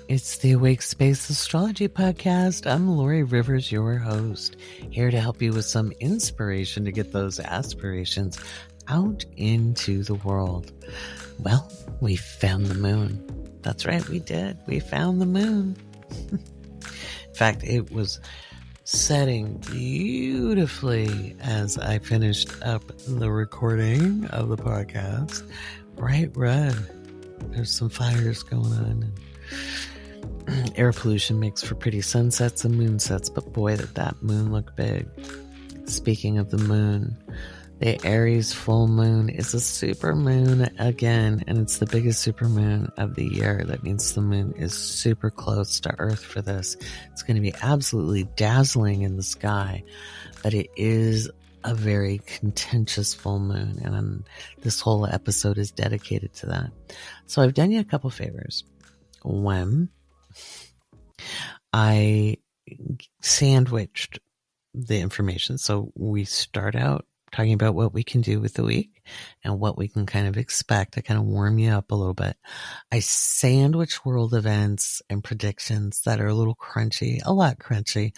It's the Awake Space Astrology Podcast. I'm Laurie Rivers, your host, here to help you with some inspiration to get those aspirations out into the world. Well, we found the moon. That's right, we did. We found the moon. In fact, it was setting beautifully as I finished up the recording of the podcast. Bright red. There's some fires going on. Air pollution makes for pretty sunsets and moonsets, but boy, did that moon look big. Speaking of the moon, the Aries full moon is a super moon again, and it's the biggest super moon of the year. That means the moon is super close to Earth for this. It's going to be absolutely dazzling in the sky, but it is a very contentious full moon, and this whole episode is dedicated to that. So I've done you a couple favors. One, I sandwiched the information. So we start out talking about what we can do with the week and what we can kind of expect to kind of warm you up a little bit. I sandwich world events and predictions that are a little crunchy, a lot crunchy,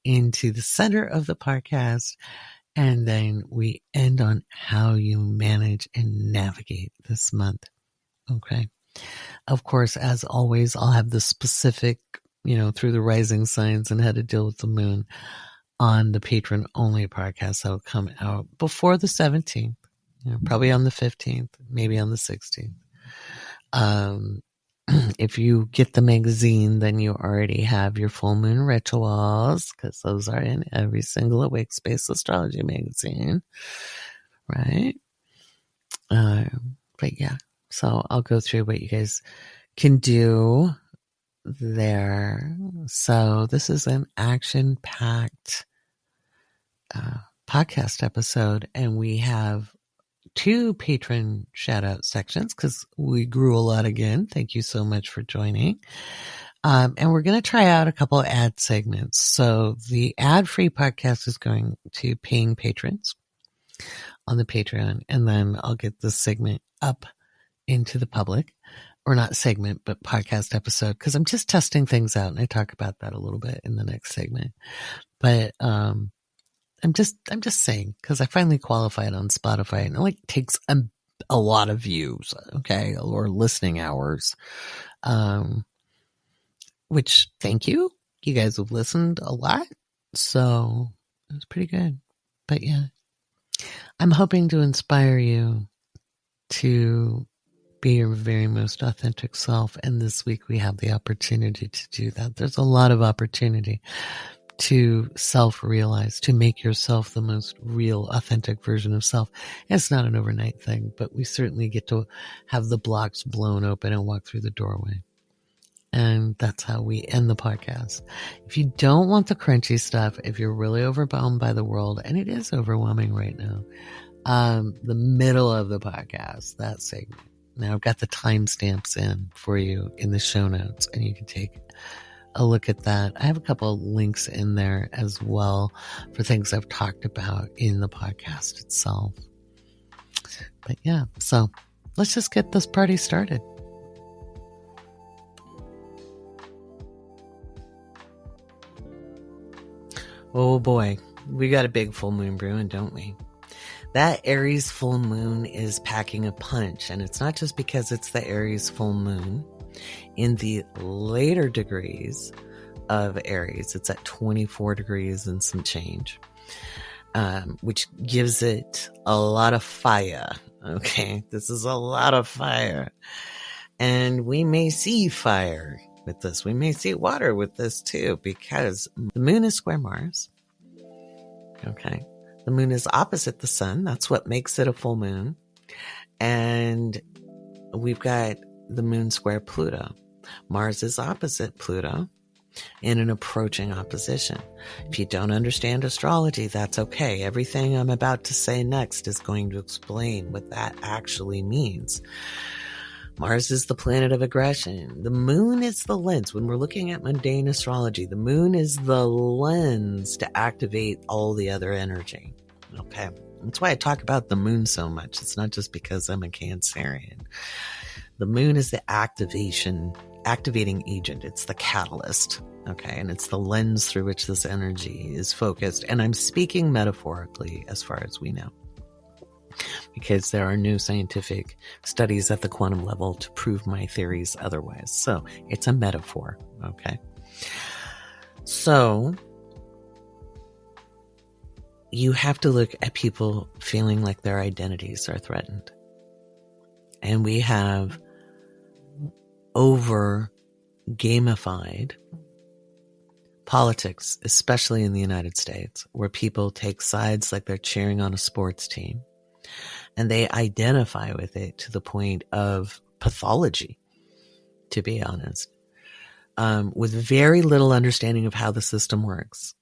into the center of the podcast. And then we end on how you manage and navigate this month. Okay. Of course, as always, I'll have the specific, through the rising signs and how to deal with the moon on the patron only podcast that'll come out before the 17th, probably on the 15th, maybe on the 16th. If you get the magazine, then you already have your full moon rituals, because those are in every single Awake Space Astrology magazine, right? But yeah, so I'll go through what you guys can do there. So this is an action-packed podcast episode, and we have 2 patron shout-out sections because we grew a lot again. Thank you so much for joining. And we're going to try out a couple of ad segments. So the ad-free podcast is going to paying patrons on the Patreon, and then I'll get this segment up into the public, or not segment, but podcast episode, because I'm just testing things out, and I talk about that a little bit in the next segment. But I'm just saying, because I finally qualified on Spotify, and it takes a lot of views, okay, or listening hours, which thank you. You guys have listened a lot, so it's pretty good. But yeah, I'm hoping to inspire you to be your very most authentic self. And this week we have the opportunity to do that. There's a lot of opportunity to self-realize, to make yourself the most real, authentic version of self. It's not an overnight thing, but we certainly get to have the blocks blown open and walk through the doorway. And that's how we end the podcast. If you don't want the crunchy stuff, if you're really overwhelmed by the world, and it is overwhelming right now, the middle of the podcast, that segment. Now I've got the timestamps in for you in the show notes, and you can take a look at that. I have a couple of links in there as well for things I've talked about in the podcast itself. But yeah, so let's just get this party started. Oh boy, we got a big full moon brewing, don't we? That Aries full moon is packing a punch, and it's not just because it's the Aries full moon. In the later degrees of Aries, it's at 24 degrees and some change, which gives it a lot of fire. Okay, this is a lot of fire. And we may see fire with this. We may see water with this too, because the moon is square Mars. Okay. The moon is opposite the sun. That's what makes it a full moon. And we've got the moon square Pluto. Mars is opposite Pluto in an approaching opposition. If you don't understand astrology, that's okay. Everything I'm about to say next is going to explain what that actually means. Mars is the planet of aggression. The moon is the lens. When we're looking at mundane astrology, the moon is the lens to activate all the other energy. Okay. That's why I talk about the moon so much. It's not just because I'm a Cancerian. The moon is the activation activating agent. It's the catalyst. Okay. And it's the lens through which this energy is focused. And I'm speaking metaphorically as far as we know, because there are new scientific studies at the quantum level to prove my theories otherwise. So it's a metaphor. Okay. So you have to look at people feeling like their identities are threatened. And we have over gamified politics, especially in the United States, where people take sides like they're cheering on a sports team, and they identify with it to the point of pathology, to be honest, with very little understanding of how the system works.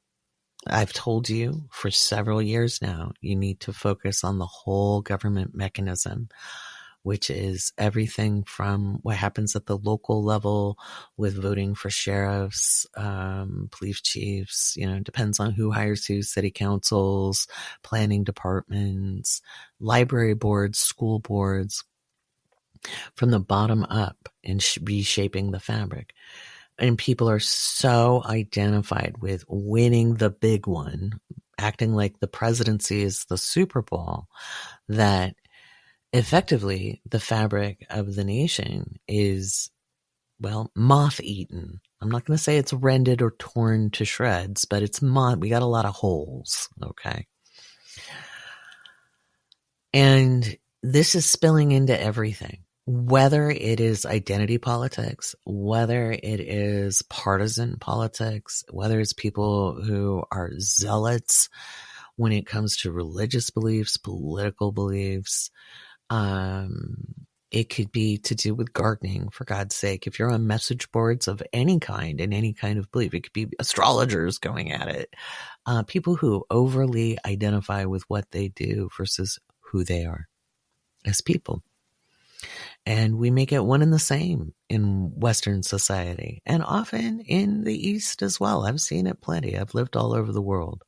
I've told you for several years now, you need to focus on the whole government mechanism, which is everything from what happens at the local level with voting for sheriffs, police chiefs, depends on who hires who, city councils, planning departments, library boards, school boards, from the bottom up and reshaping the fabric. And people are so identified with winning the big one, acting like the presidency is the Super Bowl, that effectively the fabric of the nation is, well, moth-eaten. I'm not going to say it's rended or torn to shreds, but it's we got a lot of holes, okay? And this is spilling into everything, whether it is identity politics, whether it is partisan politics, whether it's people who are zealots when it comes to religious beliefs, political beliefs. It could be to do with gardening, for God's sake. If you're on message boards of any kind, in any kind of belief, it could be astrologers going at it. People who overly identify with what they do versus who they are as people. And we make it one and the same in Western society, and often in the East as well. I've seen it plenty. I've lived all over the world.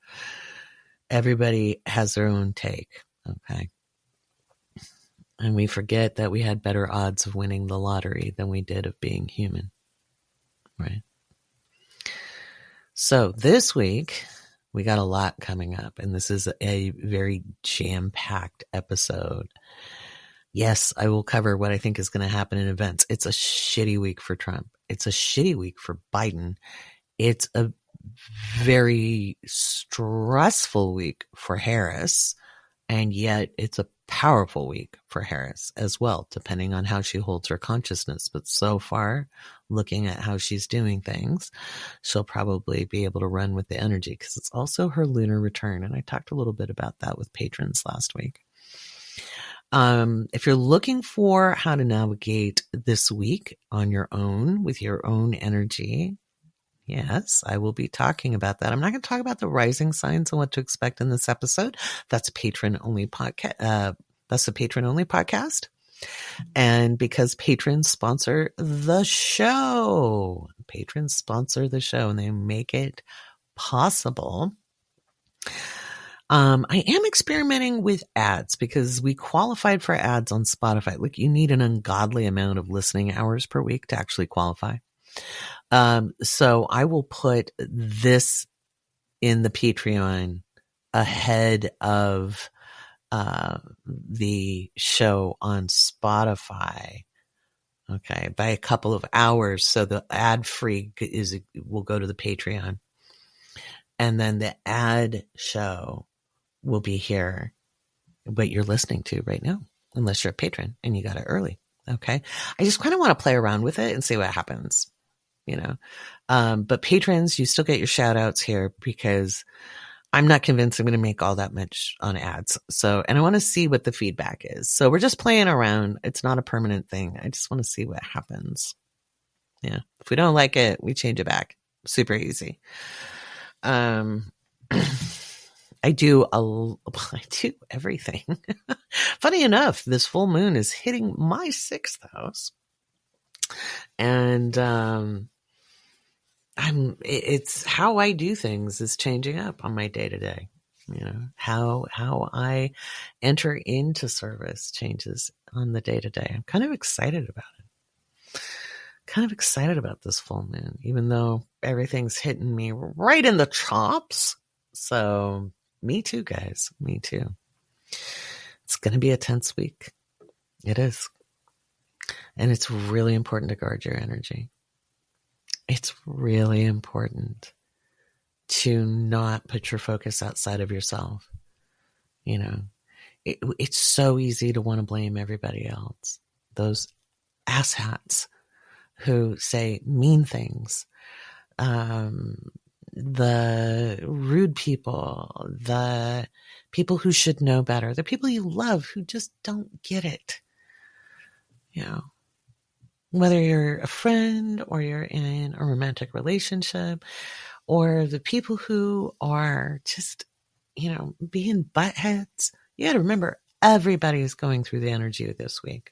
Everybody has their own take, okay? And we forget that we had better odds of winning the lottery than we did of being human, right? So this week, we got a lot coming up, and this is a very jam-packed episode. Yes, I will cover what I think is going to happen in events. It's a shitty week for Trump. It's a shitty week for Biden. It's a very stressful week for Harris, and yet it's a powerful week for Harris as well, depending on how she holds her consciousness. But so far, looking at how she's doing things, she'll probably be able to run with the energy, because it's also her lunar return. And I talked a little bit about that with patrons last week. If you're looking for how to navigate this week on your own with your own energy, yes, I will be talking about that. I'm not going to talk about the rising signs and what to expect in this episode. That's patron only podcast. That's a patron only podcast. And because patrons sponsor the show, and they make it possible. I am experimenting with ads, because we qualified for ads on Spotify. Look, you need an ungodly amount of listening hours per week to actually qualify. So I will put this in the Patreon ahead of the show on Spotify, okay, by a couple of hours. So the ad free will go to the Patreon, and then the ad show will be here, what you're listening to right now, unless you're a patron and you got it early. Okay. I just kind of want to play around with it and see what happens, but patrons, you still get your shout outs here, because I'm not convinced I'm going to make all that much on ads. So, and I want to see what the feedback is. So we're just playing around. It's not a permanent thing. I just want to see what happens. Yeah. If we don't like it, we change it back. Super easy. I do everything. Funny enough, this full moon is hitting my 6th house. And, it's how I do things is changing up on my day to day. How I enter into service changes on the day to day. I'm kind of excited about it, kind of excited about this full moon, even though everything's hitting me right in the chops. So me too, guys. Me too. It's going to be a tense week. It is. And it's really important to guard your energy. It's really important to not put your focus outside of yourself. You know, it's so easy to want to blame everybody else. Those asshats who say mean things, the rude people, the people who should know better, the people you love who just don't get it. You know, whether you're a friend or you're in a romantic relationship, or the people who are just, being buttheads. You got to remember, everybody's going through the energy of this week.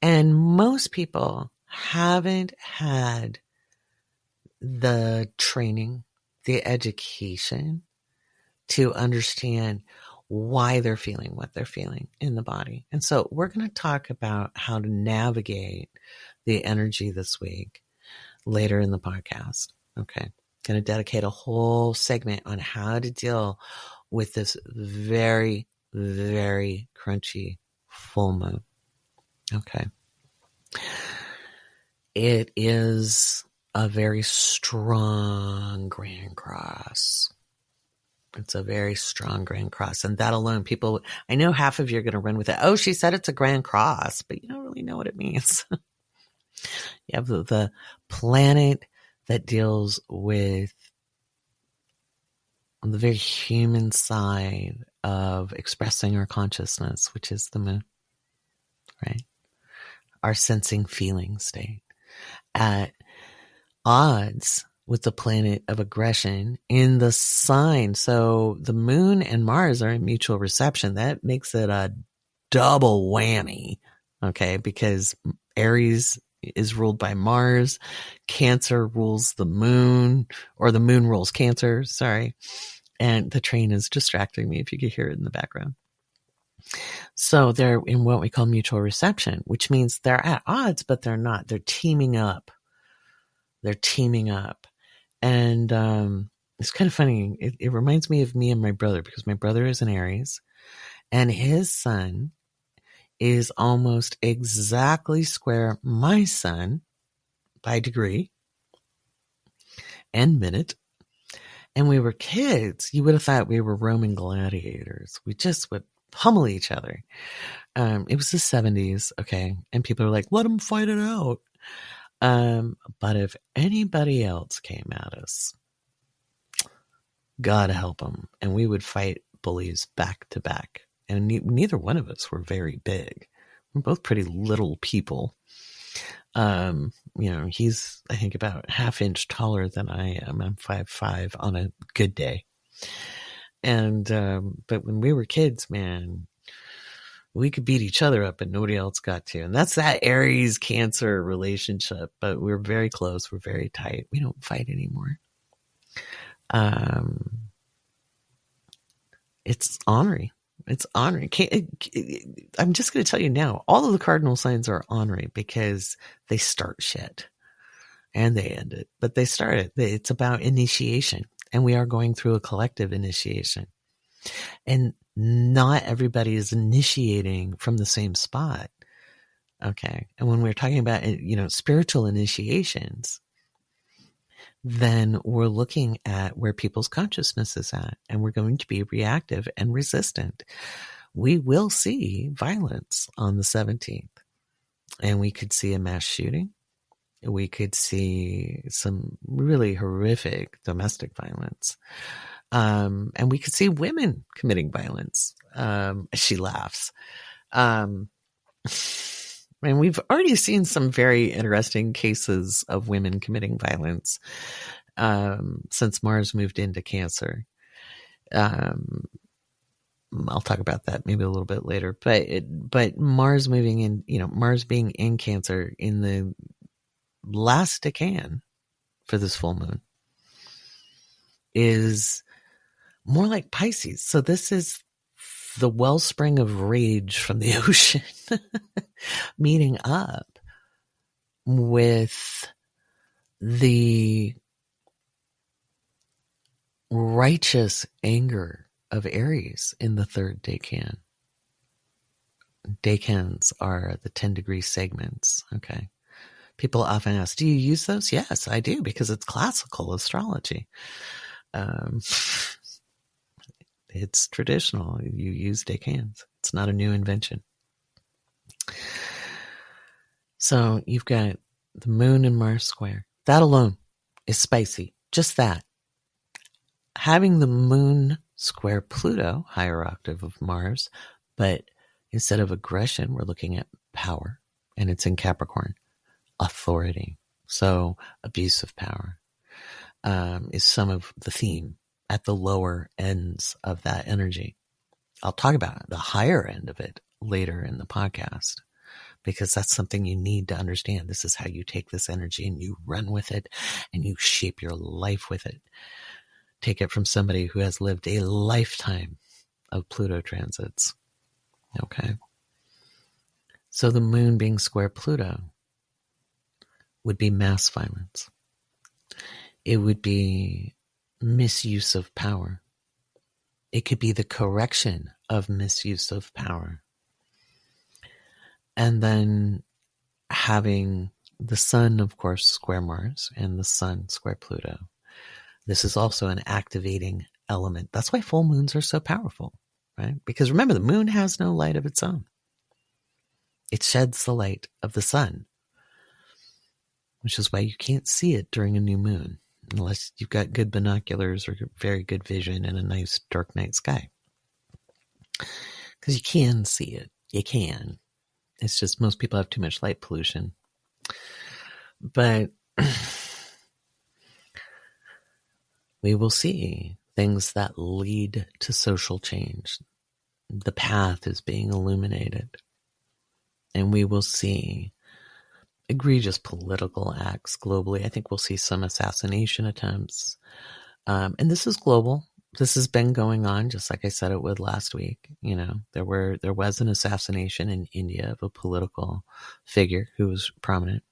And most people haven't had the training, the education to understand why they're feeling what they're feeling in the body. And so we're going to talk about how to navigate the energy this week later in the podcast. Okay. Going to dedicate a whole segment on how to deal with this very, very crunchy full moon. Okay. It is a very strong grand cross. It's a very strong grand cross. And that alone, people, I know half of you are going to run with it. Oh, she said it's a grand cross, but you don't really know what it means. You have the planet that deals with the very human side of expressing our consciousness, which is the moon, right? Our sensing feeling state. At odds with the planet of aggression in the sign. So the moon and Mars are in mutual reception. That makes it a double whammy, okay? Because Aries is ruled by Mars, Cancer rules the moon, or the moon rules Cancer, sorry. And the train is distracting me if you could hear it in the background. So they're in what we call mutual reception, which means they're at odds, but they're not. They're teaming up. They're teaming up. And it's kind of funny. It reminds me of me and my brother, because my brother is an Aries, and his sun is almost exactly square my sun by degree and minute. And we were kids. You would have thought we were Roman gladiators. We just would pummel each other. It was the 70s, okay? And people are like, let them fight it out. But if anybody else came at us, God help them. And we would fight bullies back to back. And neither one of us were very big. We're both pretty little people. He's, I think, about half inch taller than I am. I'm 5'5" on a good day. And, but when we were kids, man, we could beat each other up and nobody else got to. And that's that Aries Cancer relationship. But we're very close. We're very tight. We don't fight anymore. It's ornery. It's ornery. I'm just going to tell you now, all of the cardinal signs are ornery because they start shit and they end it, but they start it. It's about initiation, and we are going through a collective initiation, and not everybody is initiating from the same spot. Okay. And when we're talking about, spiritual initiations, then we're looking at where people's consciousness is at, and we're going to be reactive and resistant. We will see violence on the 17th, and we could see a mass shooting. We could see some really horrific domestic violence. And we could see women committing violence. She laughs. And we've already seen some very interesting cases of women committing violence since Mars moved into Cancer. I'll talk about that maybe a little bit later. But Mars moving in, Mars being in Cancer in the last decan for this full moon is more like Pisces. So this is the wellspring of rage from the ocean meeting up with the righteous anger of Aries in the third decan. Decans are the 10-degree segments, okay? People often ask, do you use those? Yes, I do, because it's classical astrology. It's traditional. You use decans. It's not a new invention. So you've got the moon and Mars square. That alone is spicy. Just that. Having the moon square Pluto, higher octave of Mars, but instead of aggression, we're looking at power, and it's in Capricorn, authority. So abuse of power is some of the theme at the lower ends of that energy. I'll talk about the higher end of it later in the podcast, because that's something you need to understand. This is how you take this energy and you run with it and you shape your life with it. Take it from somebody who has lived a lifetime of Pluto transits. Okay. So the moon being square Pluto would be mass violence. It would be misuse of power. It could be the correction of misuse of power. And then having the sun, of course, square Mars and the sun square Pluto. This is also an activating element. That's why full moons are so powerful, right? Because remember, the moon has no light of its own. It sheds the light of the sun, which is why you can't see it during a new moon unless you've got good binoculars or very good vision and a nice dark night sky. Because you can see it. You can. It's just most people have too much light pollution. But we will see things that lead to social change. The path is being illuminated. And we will see egregious political acts globally. I think we'll see some assassination attempts. And this is global. This has been going on, just like I said it would last week. You know, there was an assassination in India of a political figure who was prominent.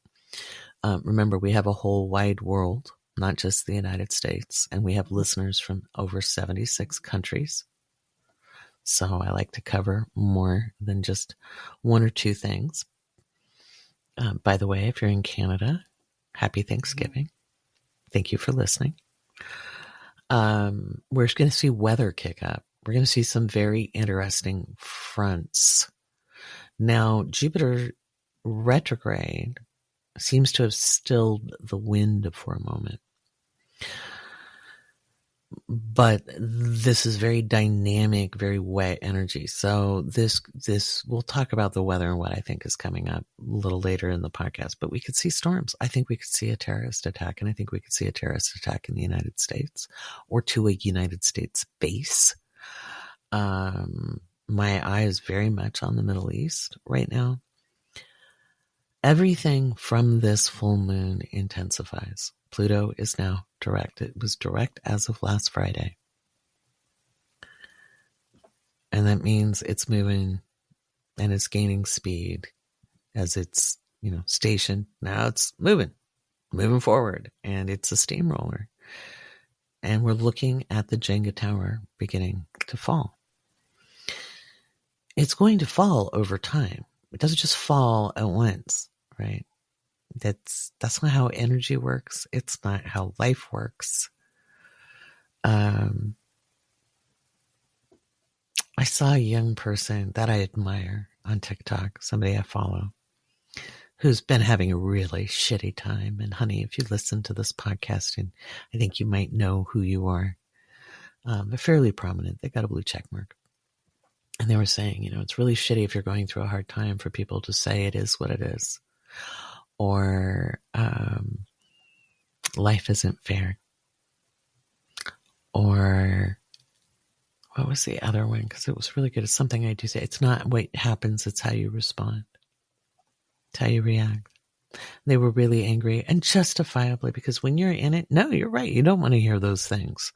Remember, we have a whole wide world, not just the United States, and we have listeners from over 76 countries. So I like to cover more than just one or two things. By the way, if you're in Canada, happy Thanksgiving. Thank you for listening. We're going to see weather kick up. We're going to see some very interesting fronts. Now, Jupiter retrograde seems to have stilled the wind for a moment. But this is very dynamic, very wet energy. So this we'll talk about the weather and what I think is coming up a little later in the podcast. But we could see storms. I think we could see a terrorist attack, and I think we could see a terrorist attack in the United States or to a United States base. My eye is very much on the Middle East right now. Everything from this full moon intensifies. Pluto is now direct. It was direct as of last Friday. And that means it's moving and it's gaining speed as it's, stationed. Now it's moving forward, and it's a steamroller. And we're looking at the Jenga tower beginning to fall. It's going to fall over time. It doesn't just fall at once, right? That's not how energy works. It's not how life works. I saw a young person that I admire on TikTok, somebody I follow, who's been having a really shitty time. And honey, if you listen to this podcast, and I think you might know who you are, they're fairly prominent. They got a blue check mark. And they were saying, it's really shitty if you're going through a hard time for people to say it is what it is. Or life isn't fair. Or what was the other one? Because it was really good. It's something I do say. It's not what happens, it's how you respond. It's how you react. They were really angry, and justifiably, because when you're in it, no, you're right. You don't want to hear those things.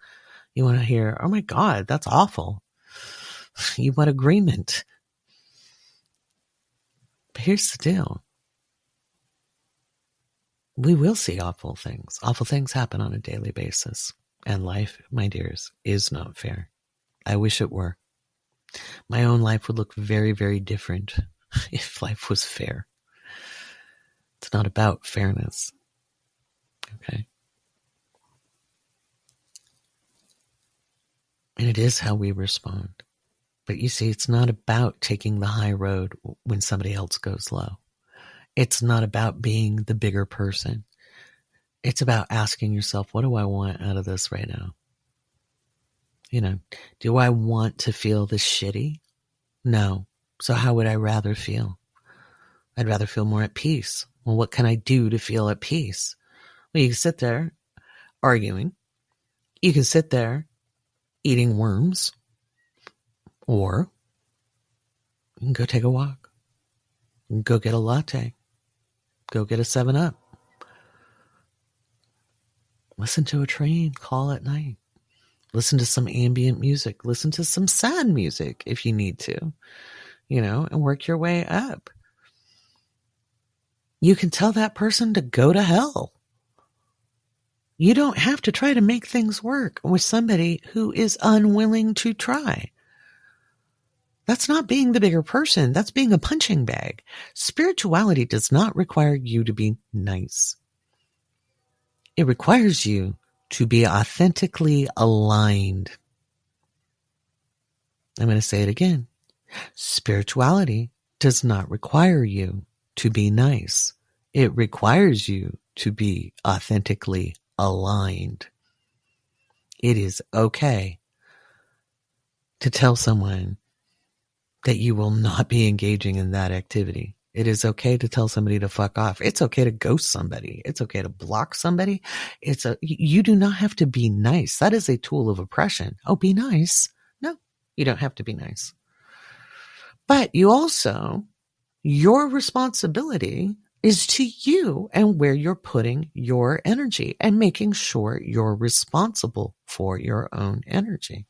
You want to hear, oh my God, that's awful. You want agreement. But here's the deal. We will see awful things. Awful things happen on a daily basis. And life, my dears, is not fair. I wish it were. My own life would look very, very different if life was fair. It's not about fairness. Okay? And it is how we respond. But you see, it's not about taking the high road when somebody else goes low. It's not about being the bigger person. It's about asking yourself, what do I want out of this right now? Do I want to feel this shitty? No. So how would I rather feel? I'd rather feel more at peace. Well, what can I do to feel at peace? Well, you can sit there arguing. You can sit there eating worms. Or you can go take a walk. You can go get a latte. Go get a 7-Up. Listen to a train call at night. Listen to some ambient music. Listen to some sad music if you need to, and work your way up. You can tell that person to go to hell. You don't have to try to make things work with somebody who is unwilling to try. That's not being the bigger person. That's being a punching bag. Spirituality does not require you to be nice. It requires you to be authentically aligned. I'm going to say it again. Spirituality does not require you to be nice. It requires you to be authentically aligned. It is okay to tell someone that you will not be engaging in that activity. It is okay to tell somebody to fuck off. It's okay to ghost somebody. It's okay to block somebody. You do not have to be nice. That is a tool of oppression. Oh, be nice. No, you don't have to be nice. But your responsibility is to you and where you're putting your energy and making sure you're responsible for your own energy.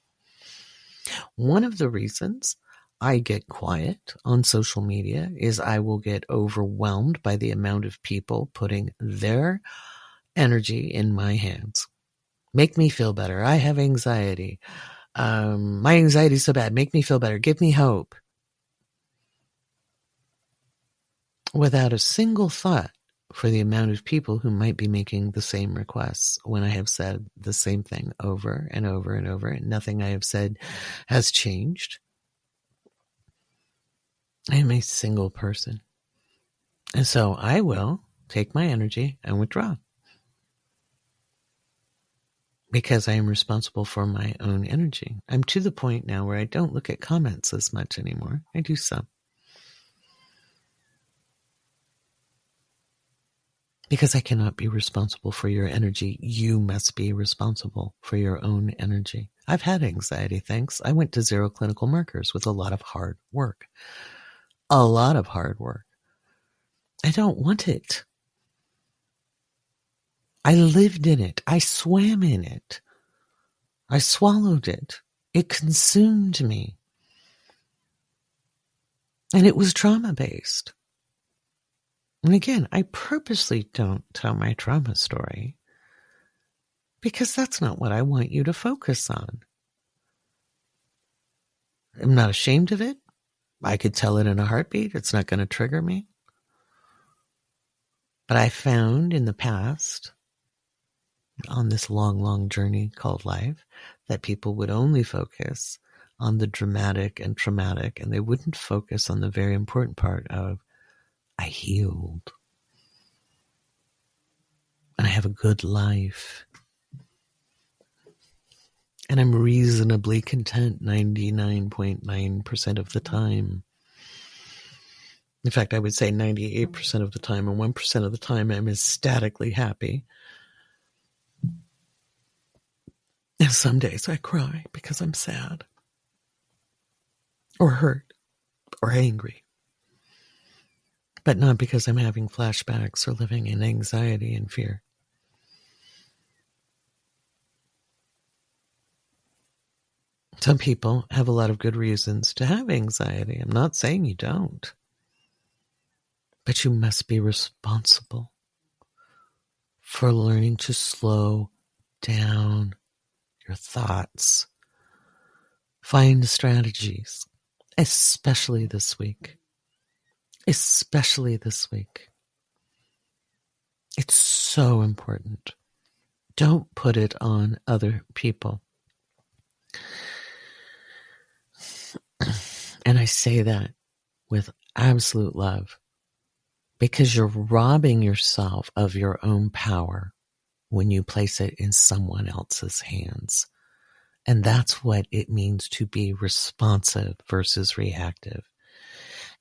One of the reasons I get quiet on social media is I will get overwhelmed by the amount of people putting their energy in my hands. Make me feel better. I have anxiety. My anxiety is so bad. Make me feel better. Give me hope. Without a single thought for the amount of people who might be making the same requests when I have said the same thing over and over and over, and nothing I have said has changed. I am a single person. And so I will take my energy and withdraw. Because I am responsible for my own energy. I'm to the point now where I don't look at comments as much anymore. I do some. Because I cannot be responsible for your energy. You must be responsible for your own energy. I've had anxiety, thanks. I went to 0 clinical markers with a lot of hard work. A lot of hard work. I don't want it. I lived in it. I swam in it. I swallowed it. It consumed me. And it was trauma-based. And again, I purposely don't tell my trauma story because that's not what I want you to focus on. I'm not ashamed of it. I could tell it in a heartbeat. It's not going to trigger me. But I found in the past, on this long, long journey called life, that people would only focus on the dramatic and traumatic, and they wouldn't focus on the very important part of, I healed. And I have a good life. And I'm reasonably content 99.9% of the time. In fact, I would say 98% of the time, and 1% of the time I'm ecstatically happy. And some days I cry because I'm sad, or hurt, or angry. But not because I'm having flashbacks or living in anxiety and fear. Some people have a lot of good reasons to have anxiety. I'm not saying you don't. But you must be responsible for learning to slow down your thoughts. Find strategies, especially this week. Especially this week. It's so important. Don't put it on other people. And I say that with absolute love because you're robbing yourself of your own power when you place it in someone else's hands. And that's what it means to be responsive versus reactive.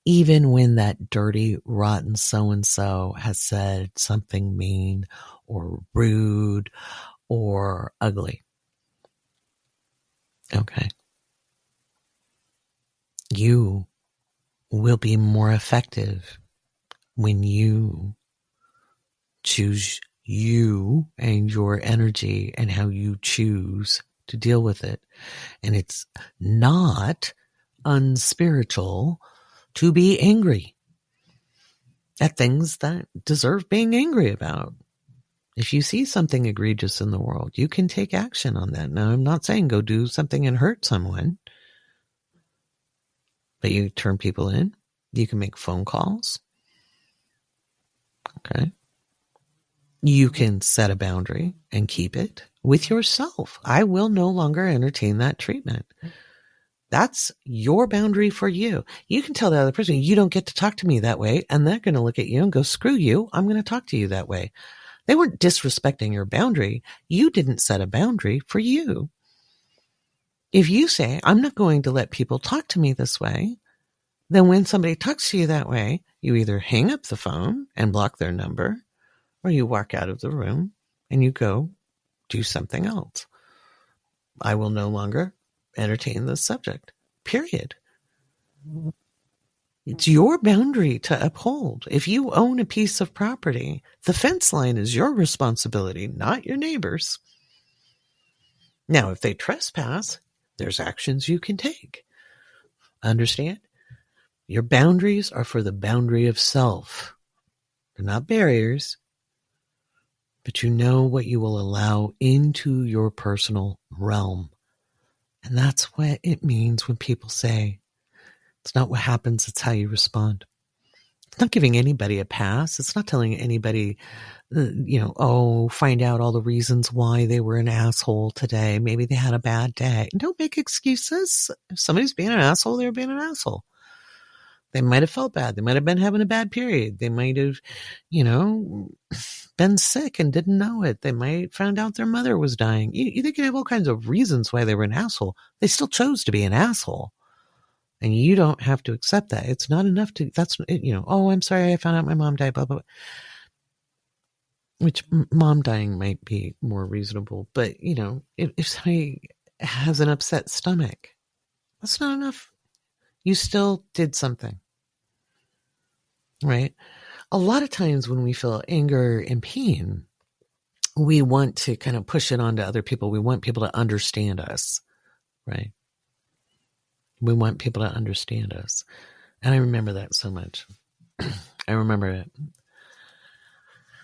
Even when that dirty, rotten so-and-so has said something mean or rude or ugly. Okay. You will be more effective when you choose you and your energy and how you choose to deal with it. And it's not unspiritual to be angry at things that deserve being angry about. If you see something egregious in the world, you can take action on that. Now, I'm not saying go do something and hurt someone, but you turn people in. You can make phone calls. Okay. You can set a boundary and keep it with yourself. I will no longer entertain that treatment. That's your boundary for you. You can tell the other person, you don't get to talk to me that way. And they're going to look at you and go, screw you. I'm going to talk to you that way. They weren't disrespecting your boundary. You didn't set a boundary for you. If you say, I'm not going to let people talk to me this way, then when somebody talks to you that way, you either hang up the phone and block their number, or you walk out of the room and you go do something else. I will no longer entertain this subject, period. It's your boundary to uphold. If you own a piece of property, the fence line is your responsibility, not your neighbor's. Now, if they trespass, there's actions you can take. Understand? Your boundaries are for the boundary of self. They're not barriers, but you know what you will allow into your personal realm. And that's what it means when people say, it's not what happens, it's how you respond. It's not giving anybody a pass. It's not telling anybody, find out all the reasons why they were an asshole today. Maybe they had a bad day. Don't make excuses. If somebody's being an asshole, they're being an asshole. They might have felt bad. They might have been having a bad period. They might have, been sick and didn't know it. They might found out their mother was dying. They could have all kinds of reasons why they were an asshole. They still chose to be an asshole. And you don't have to accept that. It's not enough to, I'm sorry, I found out my mom died, blah, blah, blah. Which mom dying might be more reasonable. But, if somebody has an upset stomach, that's not enough. You still did something. Right? A lot of times when we feel anger and pain, we want to kind of push it onto other people. We want people to understand us, right? We want people to understand us. And I remember that so much. I remember it,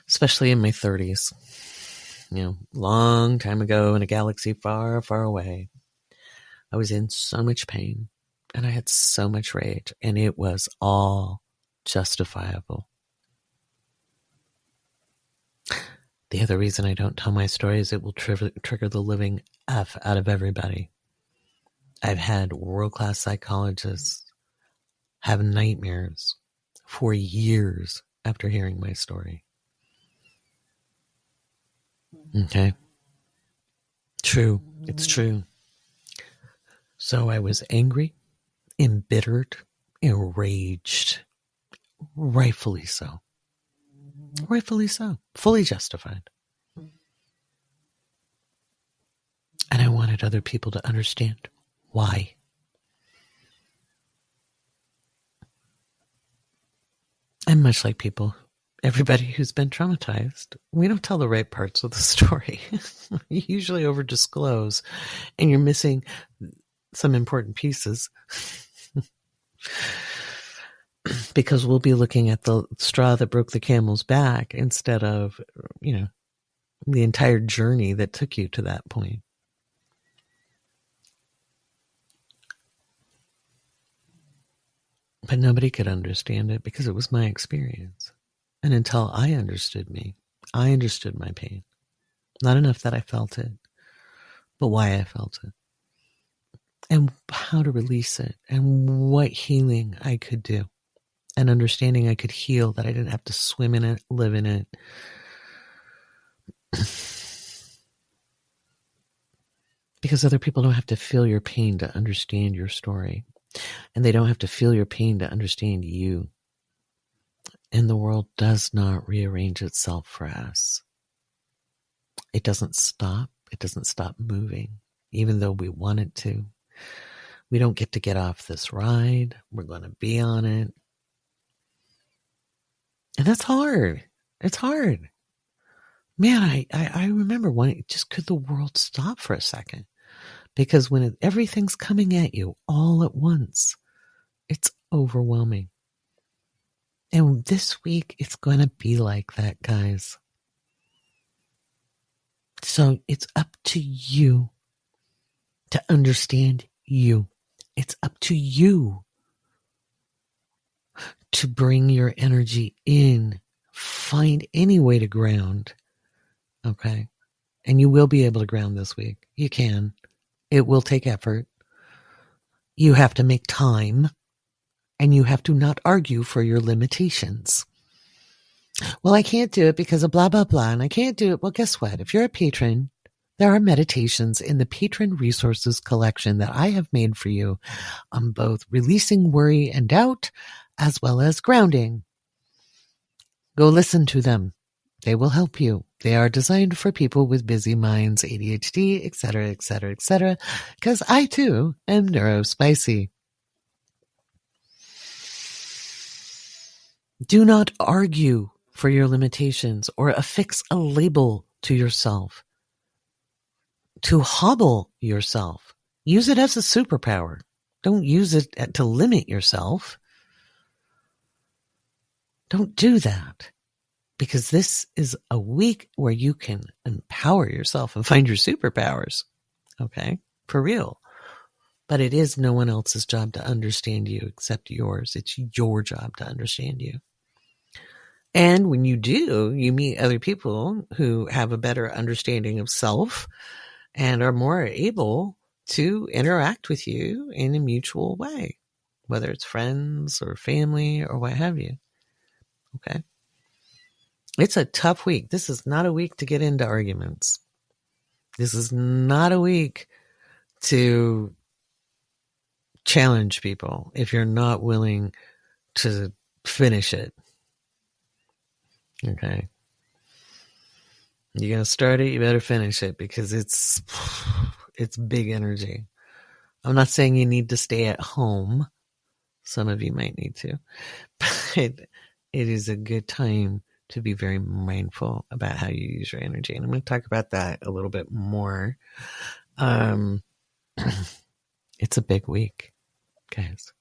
especially in my 30s, long time ago in a galaxy far, far away. I was in so much pain and I had so much rage, and it was all justifiable. The other reason I don't tell my story is it will trigger the living F out of everybody. I've had world-class psychologists have nightmares for years after hearing my story. Okay? True. It's true. So I was angry, embittered, enraged. Rightfully so. Rightfully so. Fully justified. And I wanted other people to understand why. And much like everybody who's been traumatized, we don't tell the right parts of the story. You usually over-disclose, and you're missing some important pieces. Because we'll be looking at the straw that broke the camel's back instead of, the entire journey that took you to that point. But nobody could understand it because it was my experience. And until I understood me, I understood my pain. Not enough that I felt it, but why I felt it. And how to release it. And what healing I could do. And understanding I could heal, that I didn't have to swim in it, live in it. Because other people don't have to feel your pain to understand your story. And they don't have to feel your pain to understand you. And the world does not rearrange itself for us. It doesn't stop. It doesn't stop moving, even though we want it to. We don't get off this ride. We're going to be on it. And that's hard. It's hard. Man, I remember when could the world stop for a second? Because when everything's coming at you all at once, it's overwhelming. And this week, it's going to be like that, guys. So it's up to you to understand you. It's up to you to bring your energy in. Find any way to ground. Okay? And you will be able to ground this week. You can. It will take effort. You have to make time. And you have to not argue for your limitations. Well, I can't do it because of blah, blah, blah, and I can't do it. Well, guess what? If you're a patron, there are meditations in the Patron Resources collection that I have made for you on both releasing worry and doubt, as well as grounding. Go listen to them. They will help you. They are designed for people with busy minds, ADHD, etc., etc., etc., because I, too, am neurospicy. Do not argue for your limitations or affix a label to yourself. To hobble yourself. Use it as a superpower. Don't use it to limit yourself. Don't do that. Because this is a week where you can empower yourself and find your superpowers. Okay? For real. But it is no one else's job to understand you except yours. It's your job to understand you. And when you do, you meet other people who have a better understanding of self and are more able to interact with you in a mutual way, whether it's friends or family or what have you. Okay? It's a tough week. This is not a week to get into arguments. This is not a week to challenge people if you're not willing to finish it. Okay? You're going to start it, you better finish it because it's big energy. I'm not saying you need to stay at home. Some of you might need to. But it is a good time to be very mindful about how you use your energy. And I'm going to talk about that a little bit more. It's a big week, guys.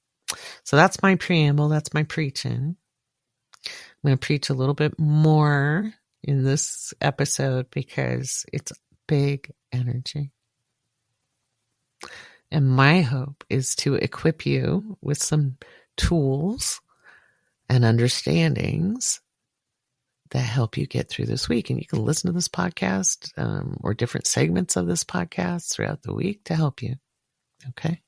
So that's my preamble. That's my preaching. I'm going to preach a little bit more in this episode because it's big energy. And my hope is to equip you with some tools and understandings that help you get through this week. And you can listen to this podcast or different segments of this podcast throughout the week to help you. Okay?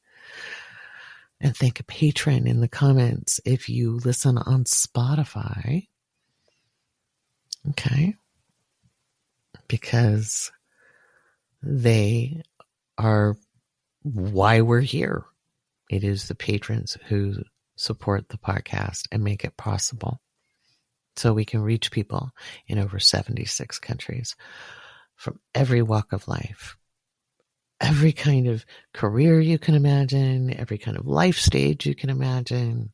And thank a patron in the comments if you listen on Spotify. Okay? Because they are why we're here. It is the patrons who support the podcast and make it possible. So we can reach people in over 76 countries from every walk of life. Every kind of career you can imagine, every kind of life stage you can imagine.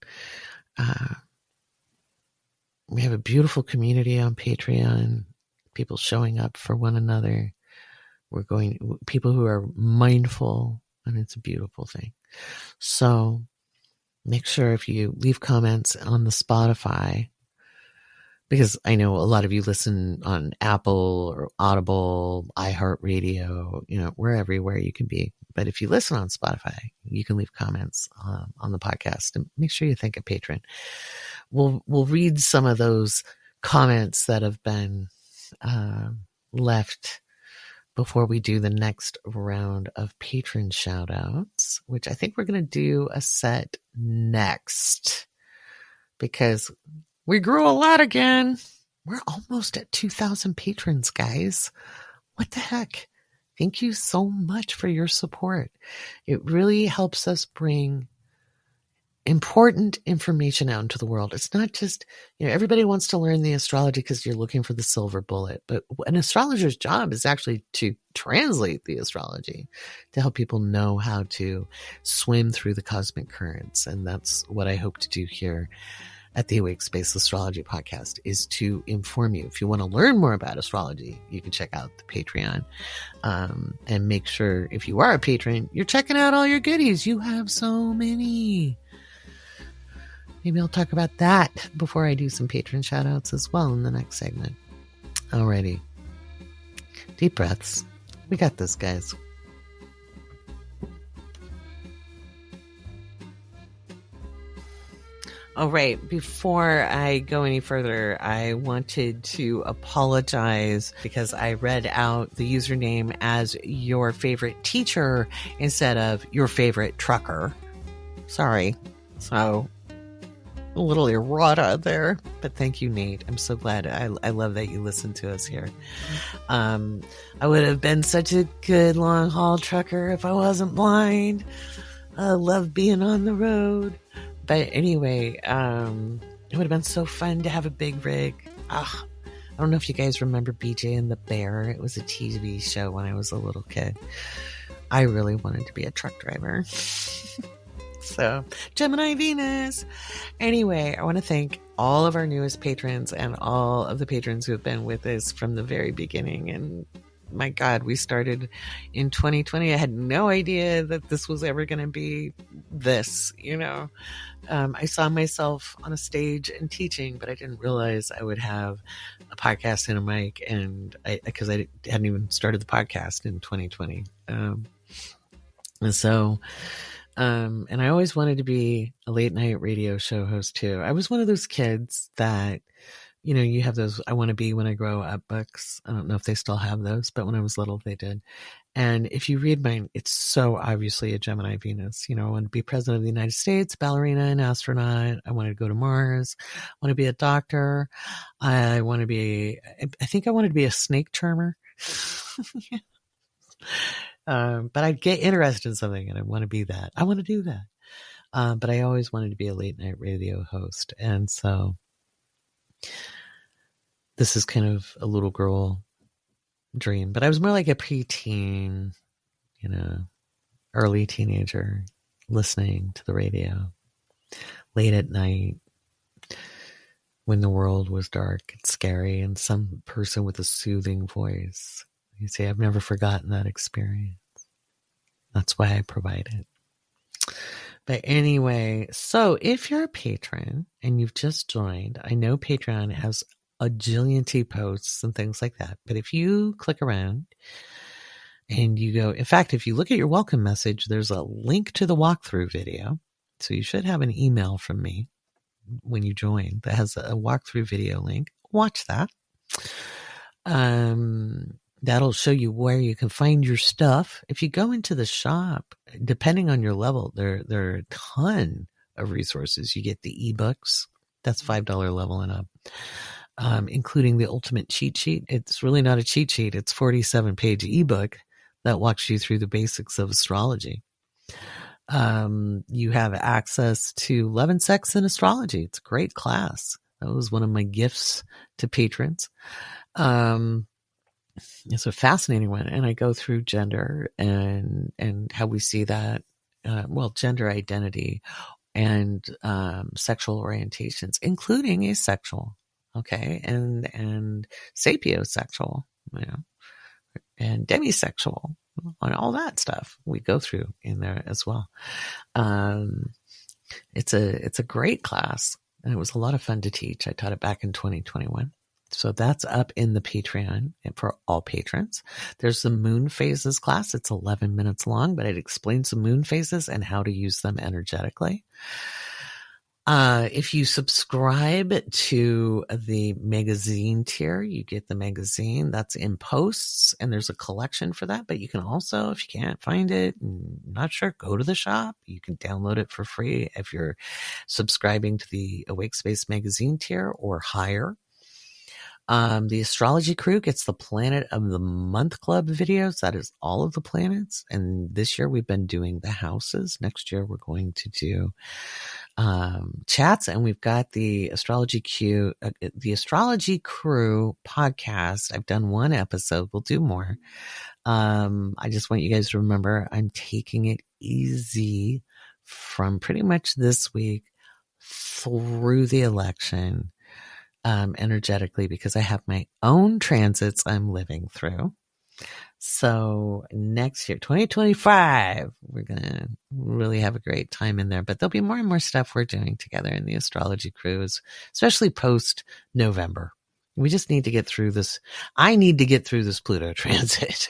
We have a beautiful community on Patreon, people showing up for one another. People who are mindful, and it's a beautiful thing. So make sure if you leave comments on the Spotify because I know a lot of you listen on Apple or Audible, iHeartRadio, we're everywhere you can be. But if you listen on Spotify, you can leave comments on the podcast, and make sure you thank a patron. We'll read some of those comments that have been left before we do the next round of patron shout outs, which I think we're going to do a set next because we grew a lot again. We're almost at 2,000 patrons, guys. What the heck? Thank you so much for your support. It really helps us bring important information out into the world. It's not just, everybody wants to learn the astrology because you're looking for the silver bullet, but an astrologer's job is actually to translate the astrology to help people know how to swim through the cosmic currents. And that's what I hope to do here at the Awake Space Astrology Podcast, is to inform you. If you want to learn more about astrology, you can check out the Patreon, and make sure if you are a patron, you're checking out all your goodies. You have so many. Maybe I'll talk about that before I do some patron shout outs as well in the next segment. Alrighty. Deep breaths. We got this, guys. All right. Before I go any further, I wanted to apologize because I read out the username as your favorite teacher instead of your favorite trucker. Sorry. So a little errata there, but thank you, Nate. I'm so glad. I love that you listen to us here. I would have been such a good long haul trucker if I wasn't blind. I love being on the road. But anyway, it would have been so fun to have a big rig. I don't know if you guys remember BJ and the Bear. It was a TV show when I was a little kid. I really wanted to be a truck driver. So, Gemini Venus. Anyway, I want to thank all of our newest patrons and all of the patrons who have been with us from the very beginning. And my God, we started in 2020. I had no idea that this was ever going to be this, I saw myself on a stage and teaching, but I didn't realize I would have a podcast and a mic, and because I hadn't even started the podcast in 2020. And I always wanted to be a late night radio show host too. I was one of those kids that, you have those I want to be when I grow up books. I don't know if they still have those, but when I was little, they did. And if you read mine, it's so obviously a Gemini Venus. I want to be president of the United States, ballerina and astronaut. I want to go to Mars. I want to be a doctor. I want to be, I think I wanted to be a snake charmer. But I'd get interested in something and I want to be that. I want to do that. But I always wanted to be a late night radio host. And so this is kind of a little girl dream, but I was more like a preteen, early teenager listening to the radio late at night when the world was dark and scary, and some person with a soothing voice. You see, I've never forgotten that experience. That's why I provide it. But anyway, so if you're a patron and you've just joined, I know Patreon has a jillion posts and things like that. But if you click around and you go, in fact, if you look at your welcome message, there's a link to the walkthrough video. So you should have an email from me when you join that has a walkthrough video link. Watch that. That'll show you where you can find your stuff. If you go into the shop, depending on your level, there are a ton of resources. You get the ebooks. That's $5 level and up. Including the ultimate cheat sheet. It's really not a cheat sheet. It's 47-page ebook that walks you through the basics of astrology. You have access to Love and Sex and Astrology. It's a great class. That was one of my gifts to patrons. It's a fascinating one. And I go through gender and how we see that, gender identity and sexual orientations, including asexual. Okay, and sapiosexual, and demisexual, and all that stuff we go through in there as well. It's a great class. and it was a lot of fun to teach. I taught it back in 2021. So that's up in the Patreon for all patrons. There's the moon phases class. It's 11 minutes long, but it explains the moon phases and how to use them energetically. If you subscribe to the magazine tier, you get the magazine that's in posts, and there's a collection for that. But you can also, if you can't find it, not sure, go to the shop. You can download it for free if you're subscribing to the Awake Space magazine tier or higher. The Astrology Crew gets the Planet of the Month Club videos. That is all of the planets. And this year we've been doing the houses. Next year we're going to do chats, and we've got the Astrology Crew podcast. I've done one episode. We'll do more. I just want you guys to remember I'm taking it easy from pretty much this week through the election. Energetically, because I have my own transits I'm living through. So next year, 2025, we're going to really have a great time in there, but there'll be more and more stuff we're doing together in the Astrology Cruise, especially post November. We just need to get through this. I need to get through this Pluto transit.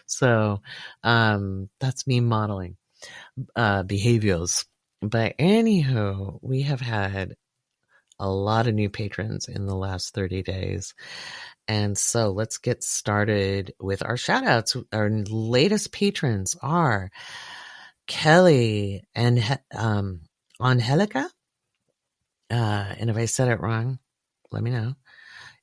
So, that's me modeling, behaviors. But anywho, we have had a lot of new patrons in the last 30 days. And so let's get started with our shout outs. Our latest patrons are Kelly and Angelica. And if I said it wrong, let me know.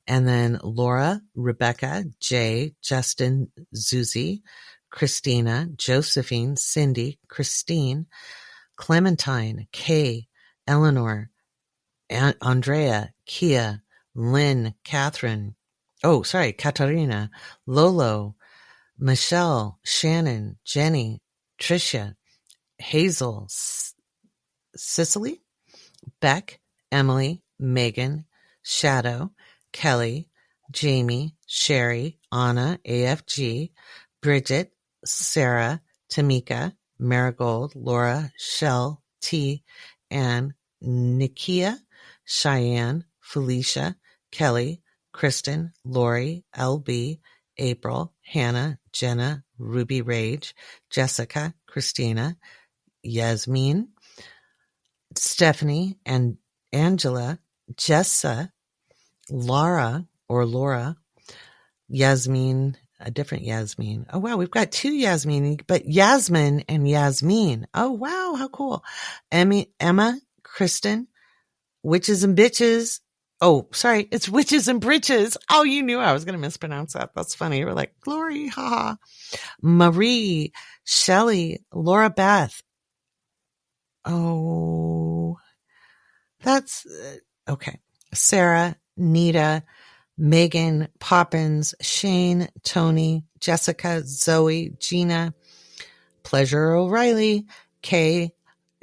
And then Laura, Rebecca, Jay, Justin, Zuzi, Christina, Josephine, Cindy, Christine, Clementine, Kay, Eleanor, Andrea, Kia, Lynn, Catherine, Katarina, Lolo, Michelle, Shannon, Jenny, Tricia, Hazel, Cicely, Beck, Emily, Megan, Shadow, Kelly, Jamie, Sherry, Anna, AFG, Bridget, Sarah, Tamika, Marigold, Laura, Shell, T, Ann, Nikia, Cheyenne, Felicia, Kelly, Kristen, Lori, LB, April, Hannah, Jenna, Ruby Rage, Jessica, Christina, Yasmin, Stephanie, and Angela, Jessa, Laura, Yasmin, a different Yasmin. Oh, wow, we've got two Yasmin, but Yasmin and Yasmin. Oh, wow, how cool. Emma, Kristen, Witches and Bitches. Oh, sorry, it's Witches and Britches. Oh, you knew I was going to mispronounce that. That's funny. You're like, Glory, haha. Marie, Shelley, Laura Beth. Oh, that's okay. Sarah, Nita, Megan, Poppins, Shane, Tony, Jessica, Zoe, Gina, Pleasure O'Reilly, Kay,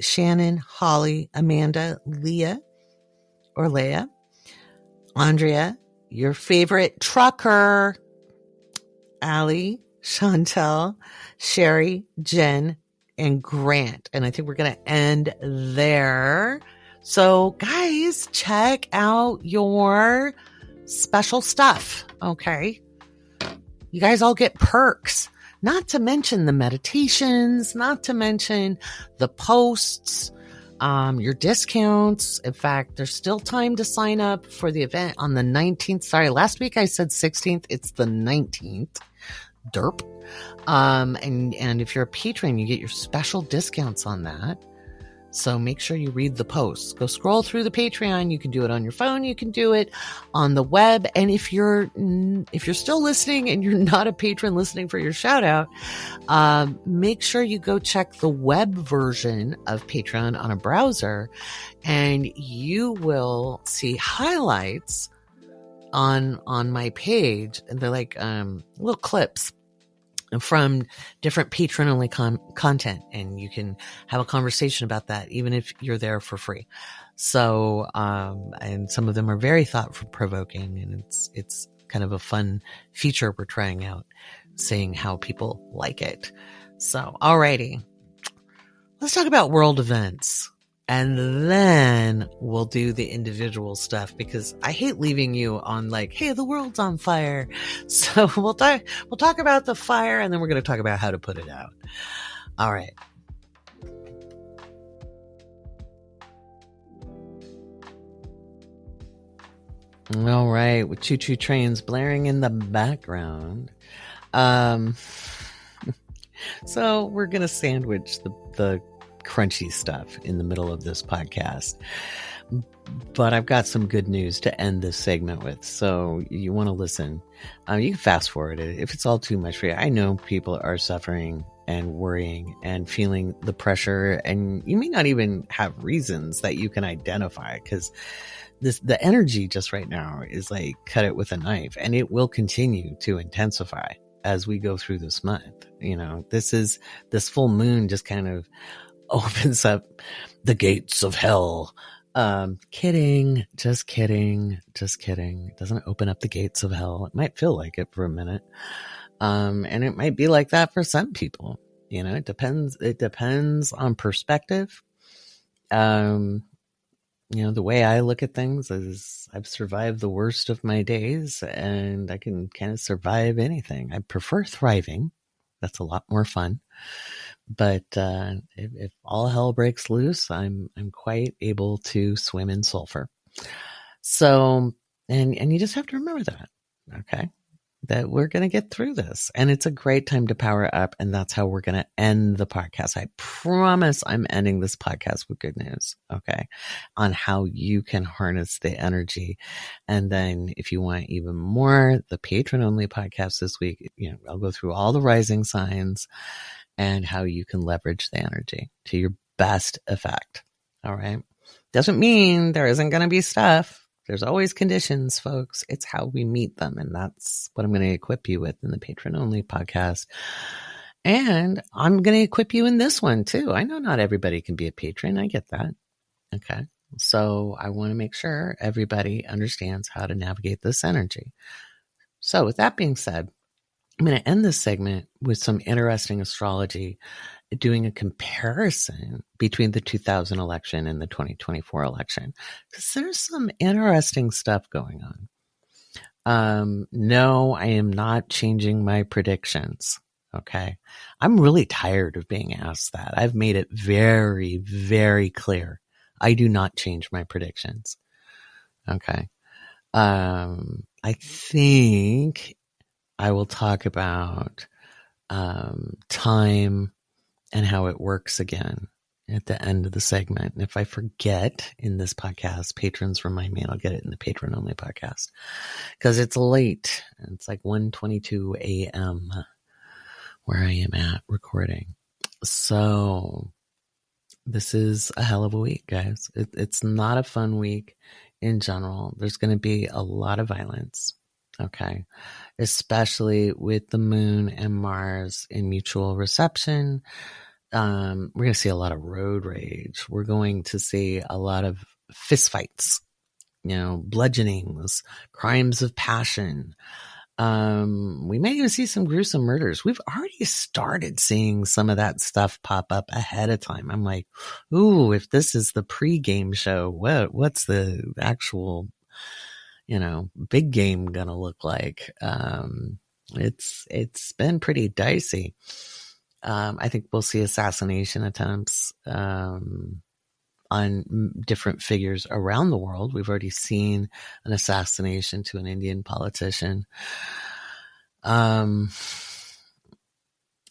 Shannon, Holly, Amanda, Leah, Andrea, your favorite trucker, Allie, Chantel, Sherry, Jen, and Grant. And I think we're going to end there. So guys, check out your special stuff. Okay. You guys all get perks, not to mention the meditations, not to mention the posts, your discounts. In fact, there's still time to sign up for the event on the 19th. Sorry, last week I said 16th. It's the 19th. Derp. And if you're a patron, you get your special discounts on that. So make sure you read the posts. Go scroll through the Patreon. You can do it on your phone. You can do it on the web. And if you're still listening and you're not a patron listening for your shout out, make sure you go check the web version of Patreon on a browser, and you will see highlights on my page. And they're like little clips from different patron-only content, and you can have a conversation about that even if you're there for free. So, and some of them are very thought-provoking, and it's kind of a fun feature we're trying out, seeing how people like it. So, alrighty, let's talk about world events. And then we'll do the individual stuff, because I hate leaving you on like, hey, the world's on fire. So we'll talk about the fire, and then we're going to talk about how to put it out. All right. All right, with choo-choo trains blaring in the background. So we're going to sandwich the crunchy stuff in the middle of this podcast. But I've got some good news to end this segment with. So you want to listen. You can fast forward it if it's all too much for you. I know people are suffering and worrying and feeling the pressure, and you may not even have reasons that you can identify, because the energy just right now is like cut it with a knife, and it will continue to intensify as we go through this month. You know, this full moon just kind of opens up the gates of hell. Kidding. Just kidding. It doesn't open up the gates of hell. It might feel like it for a minute. And it might be like that for some people. You know, it depends on perspective. You know, the way I look at things is I've survived the worst of my days, and I can kind of survive anything. I prefer thriving. That's a lot more fun. But if all hell breaks loose, I'm quite able to swim in sulfur. So, and you just have to remember that, okay? That we're going to get through this, and it's a great time to power up, and that's how we're going to end the podcast. I promise I'm ending this podcast with good news, okay, on how you can harness the energy. And then if you want even more, the patron only podcast this week, you know, I'll go through all the rising signs and how you can leverage the energy to your best effect. All right. Doesn't mean there isn't going to be stuff. There's always conditions, folks. It's how we meet them. And that's what I'm going to equip you with in the patron only podcast. And I'm going to equip you in this one too. I know not everybody can be a patron. I get that. Okay. So I want to make sure everybody understands how to navigate this energy. So with that being said, I'm going to end this segment with some interesting astrology, doing a comparison between the 2000 election and the 2024 election, because there's some interesting stuff going on. No, I am not changing my predictions. Okay. I'm really tired of being asked that. I've made it very, very clear. I do not change my predictions. Okay. I think I will talk about time and how it works again at the end of the segment. And if I forget in this podcast, patrons remind me, and I'll get it in the patron only podcast, because it's late. It's like 1:22 a.m. where I am at recording. So this is a hell of a week, guys. It's not a fun week in general. There's going to be a lot of violence. Okay. Especially with the moon and Mars in mutual reception. We're going to see a lot of road rage. We're going to see a lot of fistfights, you know, bludgeonings, crimes of passion. We may even see some gruesome murders. We've already started seeing some of that stuff pop up ahead of time. I'm like, ooh, if this is the pre-game show, what's the actual, you know, big game gonna look like? It's been pretty dicey. I think we'll see assassination attempts on different figures around the world. We've already seen an assassination to an Indian politician. I'm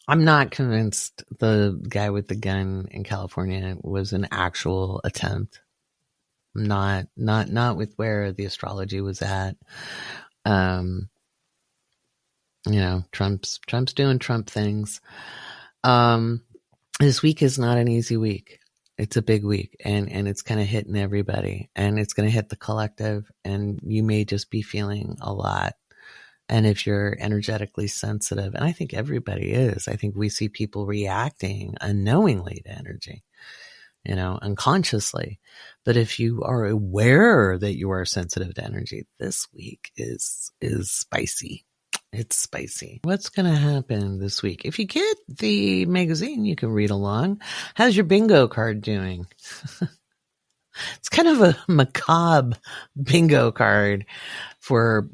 not convinced the guy with the gun in California was an actual attempt. Not with where the astrology was at. You know, Trump's doing Trump things. This week is not an easy week. It's a big week, and it's kind of hitting everybody, and it's going to hit the collective, and you may just be feeling a lot. And if you're energetically sensitive, and I think everybody is, I think we see people reacting unknowingly to energy, you know, unconsciously. But if you are aware that you are sensitive to energy, this week is spicy. It's spicy. What's going to happen this week? If you get the magazine, you can read along. How's your bingo card doing? It's kind of a macabre bingo card for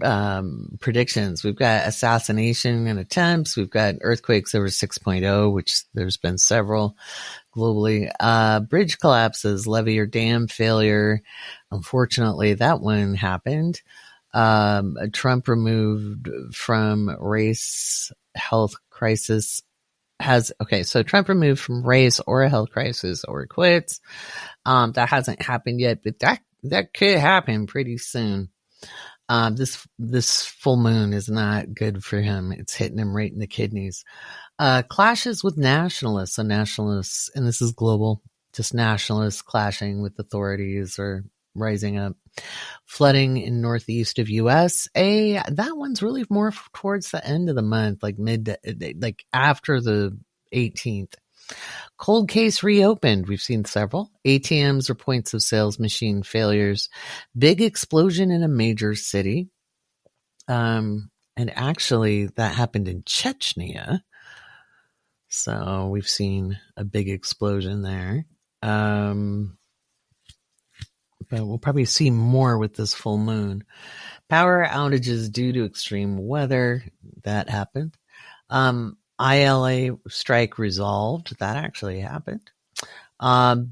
predictions. We've got assassination and attempts. We've got earthquakes over 6.0, which there's been several globally. Bridge collapses, levee or dam failure. Unfortunately, that one happened. Trump removed from race health crisis so Trump removed from race or a health crisis or quits. That hasn't happened yet, but that could happen pretty soon. This full moon is not good for him. It's hitting him right in the kidneys. Clashes with nationalists. So nationalists, and this is global, just nationalists clashing with authorities or rising up. Flooding in northeast of USA. That one's really more towards the end of the month, like after the 18th. Cold case reopened. We've seen several. ATMs or points of sales machine failures. Big explosion in a major city. And actually, that happened in Chechnya. So we've seen a big explosion there. But we'll probably see more with this full moon. Power outages due to extreme weather. That happened. ILA strike resolved. That actually happened.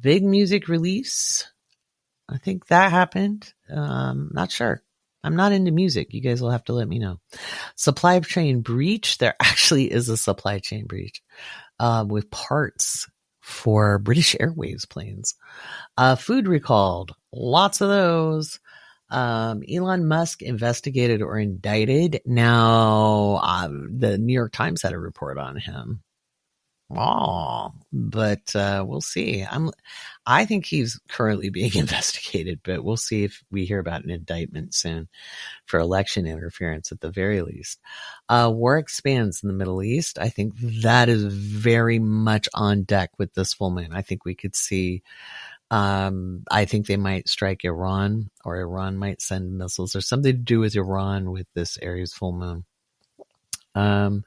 Big music release. I think that happened. Not sure. I'm not into music. You guys will have to let me know. Supply chain breach. There actually is a supply chain breach with parts for British Airways planes. Food recalled. Lots of those. Elon Musk investigated or indicted. Now, the New York Times had a report on him. But we'll see. I think he's currently being investigated, but we'll see if we hear about an indictment soon for election interference at the very least. War expands in the Middle East. I think that is very much on deck with this full moon. I think we could see, I think they might strike Iran, or Iran might send missiles, or something to do with Iran with this Aries full moon. And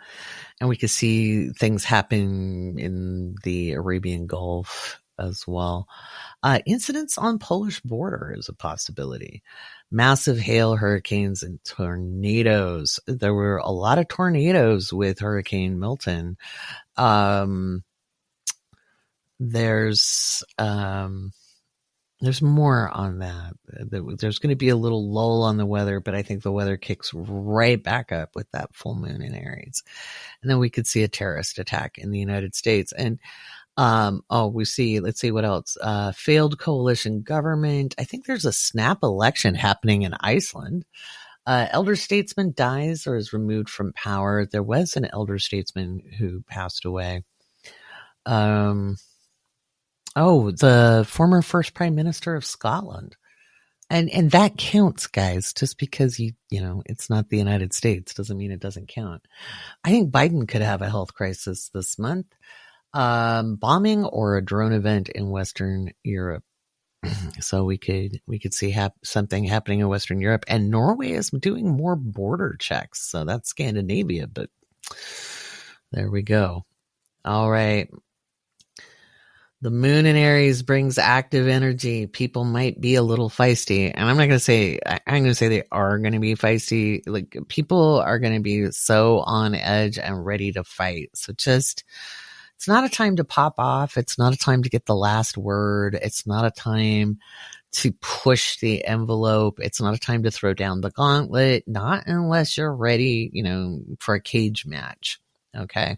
we could see things happen in the Arabian Gulf as well. Incidents on Polish border is a possibility. Massive hail, hurricanes, and tornadoes. There were a lot of tornadoes with Hurricane Milton. There's more on that. There's going to be a little lull on the weather, but I think the weather kicks right back up with that full moon in Aries. And then we could see a terrorist attack in the United States. And, let's see what else. Failed coalition government. I think there's a snap election happening in Iceland. Elder statesman dies or is removed from power. There was an elder statesman who passed away. The former first prime minister of Scotland. And that counts, guys. Just because it's not the United States doesn't mean it doesn't count. I think Biden could have a health crisis this month. Bombing or a drone event in Western Europe. So we could see something happening in Western Europe. And Norway is doing more border checks. So that's Scandinavia, but there we go. All right. The moon in Aries brings active energy. People might be a little feisty. And I'm going to say they are going to be feisty. Like, people are going to be so on edge and ready to fight. So it's not a time to pop off. It's not a time to get the last word. It's not a time to push the envelope. It's not a time to throw down the gauntlet. Not unless you're ready, for a cage match. Okay.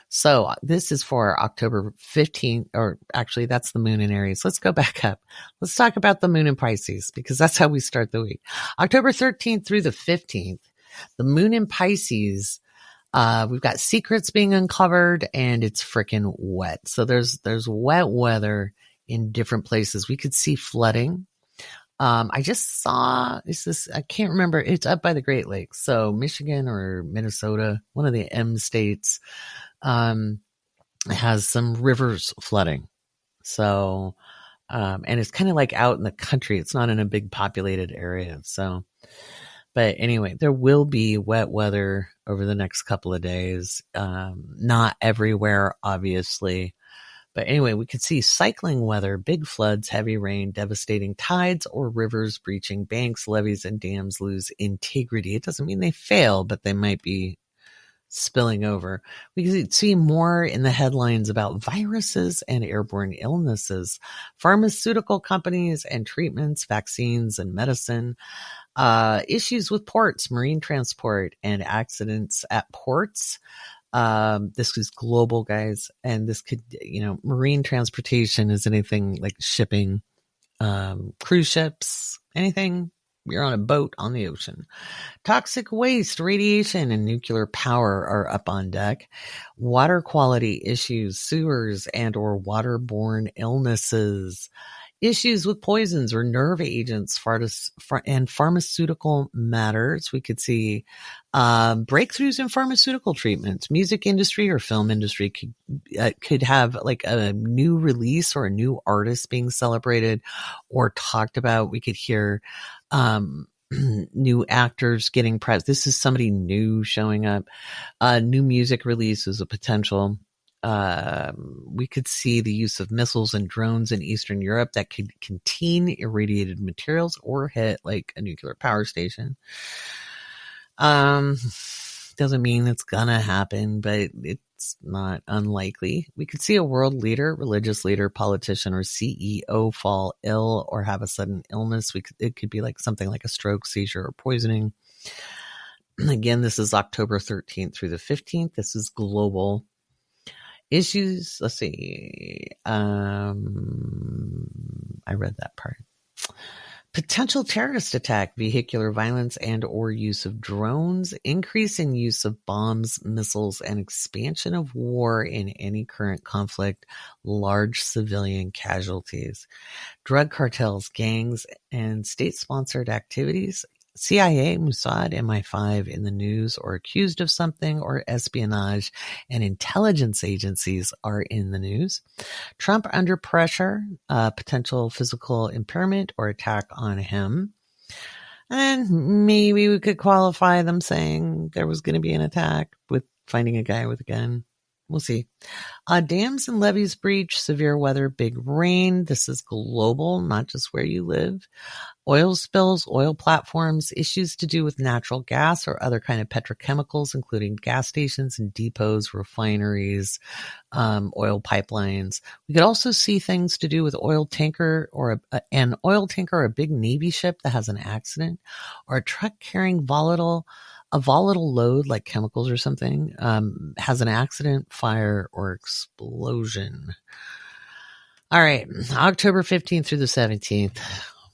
So this is for October 15th, or actually that's the moon in Aries. Let's go back up. Let's talk about the moon in Pisces, because that's how we start the week. October 13th through the 15th, the moon in Pisces, we've got secrets being uncovered and it's freaking wet. So there's wet weather in different places. We could see flooding. I just saw, I can't remember. It's up by the Great Lakes. So Michigan or Minnesota, one of the M states, has some rivers flooding. So, and it's kind of like out in the country. It's not in a big populated area. So, but anyway, there will be wet weather over the next couple of days. Not everywhere, obviously, But anyway, we could see cycling weather, big floods, heavy rain, devastating tides, or rivers breaching banks, levees, and dams lose integrity. It doesn't mean they fail, but they might be spilling over. We can see more in the headlines about viruses and airborne illnesses, pharmaceutical companies and treatments, vaccines and medicine, issues with ports, marine transport, and accidents at ports. This is global, guys, and this could, marine transportation is anything like shipping, cruise ships, anything. You're on a boat on the ocean. Toxic waste, radiation, and nuclear power are up on deck. Water quality issues, sewers, and or waterborne illnesses. Issues with poisons or nerve agents and pharmaceutical matters. We could see breakthroughs in pharmaceutical treatments. Music industry or film industry could have like a new release or a new artist being celebrated or talked about. We could hear new actors getting press. This is somebody new showing up. New music release is a potential. We could see the use of missiles and drones in Eastern Europe that could contain irradiated materials or hit like a nuclear power station. Doesn't mean it's gonna happen, but it's not unlikely. We could see a world leader, religious leader, politician, or CEO fall ill or have a sudden illness. It could be like something like a stroke, seizure, or poisoning. Again, this is October 13th through the 15th. This is global. Issues, let's see. I read that part. Potential terrorist attack, vehicular violence and or use of drones, increase in use of bombs, missiles, and expansion of war in any current conflict, large civilian casualties. Drug cartels, gangs, and state-sponsored activities. CIA, Mossad, MI5 in the news or accused of something, or espionage and intelligence agencies are in the news. Trump under pressure, potential physical impairment or attack on him. And maybe we could qualify them saying there was going to be an attack with finding a guy with a gun. We'll see. Dams and levees breach, severe weather, big rain. This is global, not just where you live. Oil spills, oil platforms, issues to do with natural gas or other kind of petrochemicals, including gas stations and depots, refineries, oil pipelines. We could also see things to do with oil tanker or an oil tanker or a big Navy ship that has an accident, or a truck carrying a volatile load like chemicals or something, has an accident, fire, or explosion. All right, October 15th through the 17th.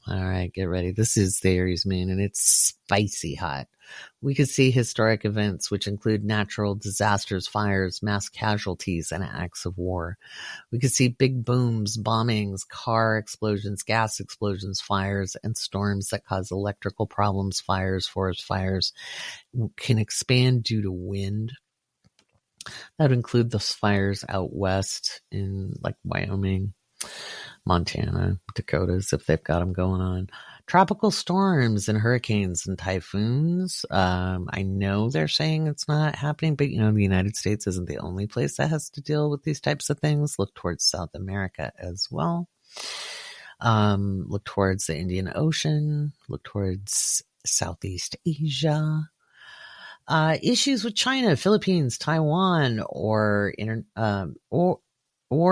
All right, get ready. This is the Aries moon, and it's spicy hot. We could see historic events, which include natural disasters, fires, mass casualties, and acts of war. We could see big booms, bombings, car explosions, gas explosions, fires, and storms that cause electrical problems, fires, forest fires, can expand due to wind. That would include the fires out west in like Wyoming, Montana, Dakotas, if they've got them going on. Tropical storms and hurricanes and typhoons. I know they're saying it's not happening, but the United States isn't the only place that has to deal with these types of things. Look towards South America as well. Look towards the Indian Ocean. Look towards Southeast Asia. Issues with China, Philippines, Taiwan, or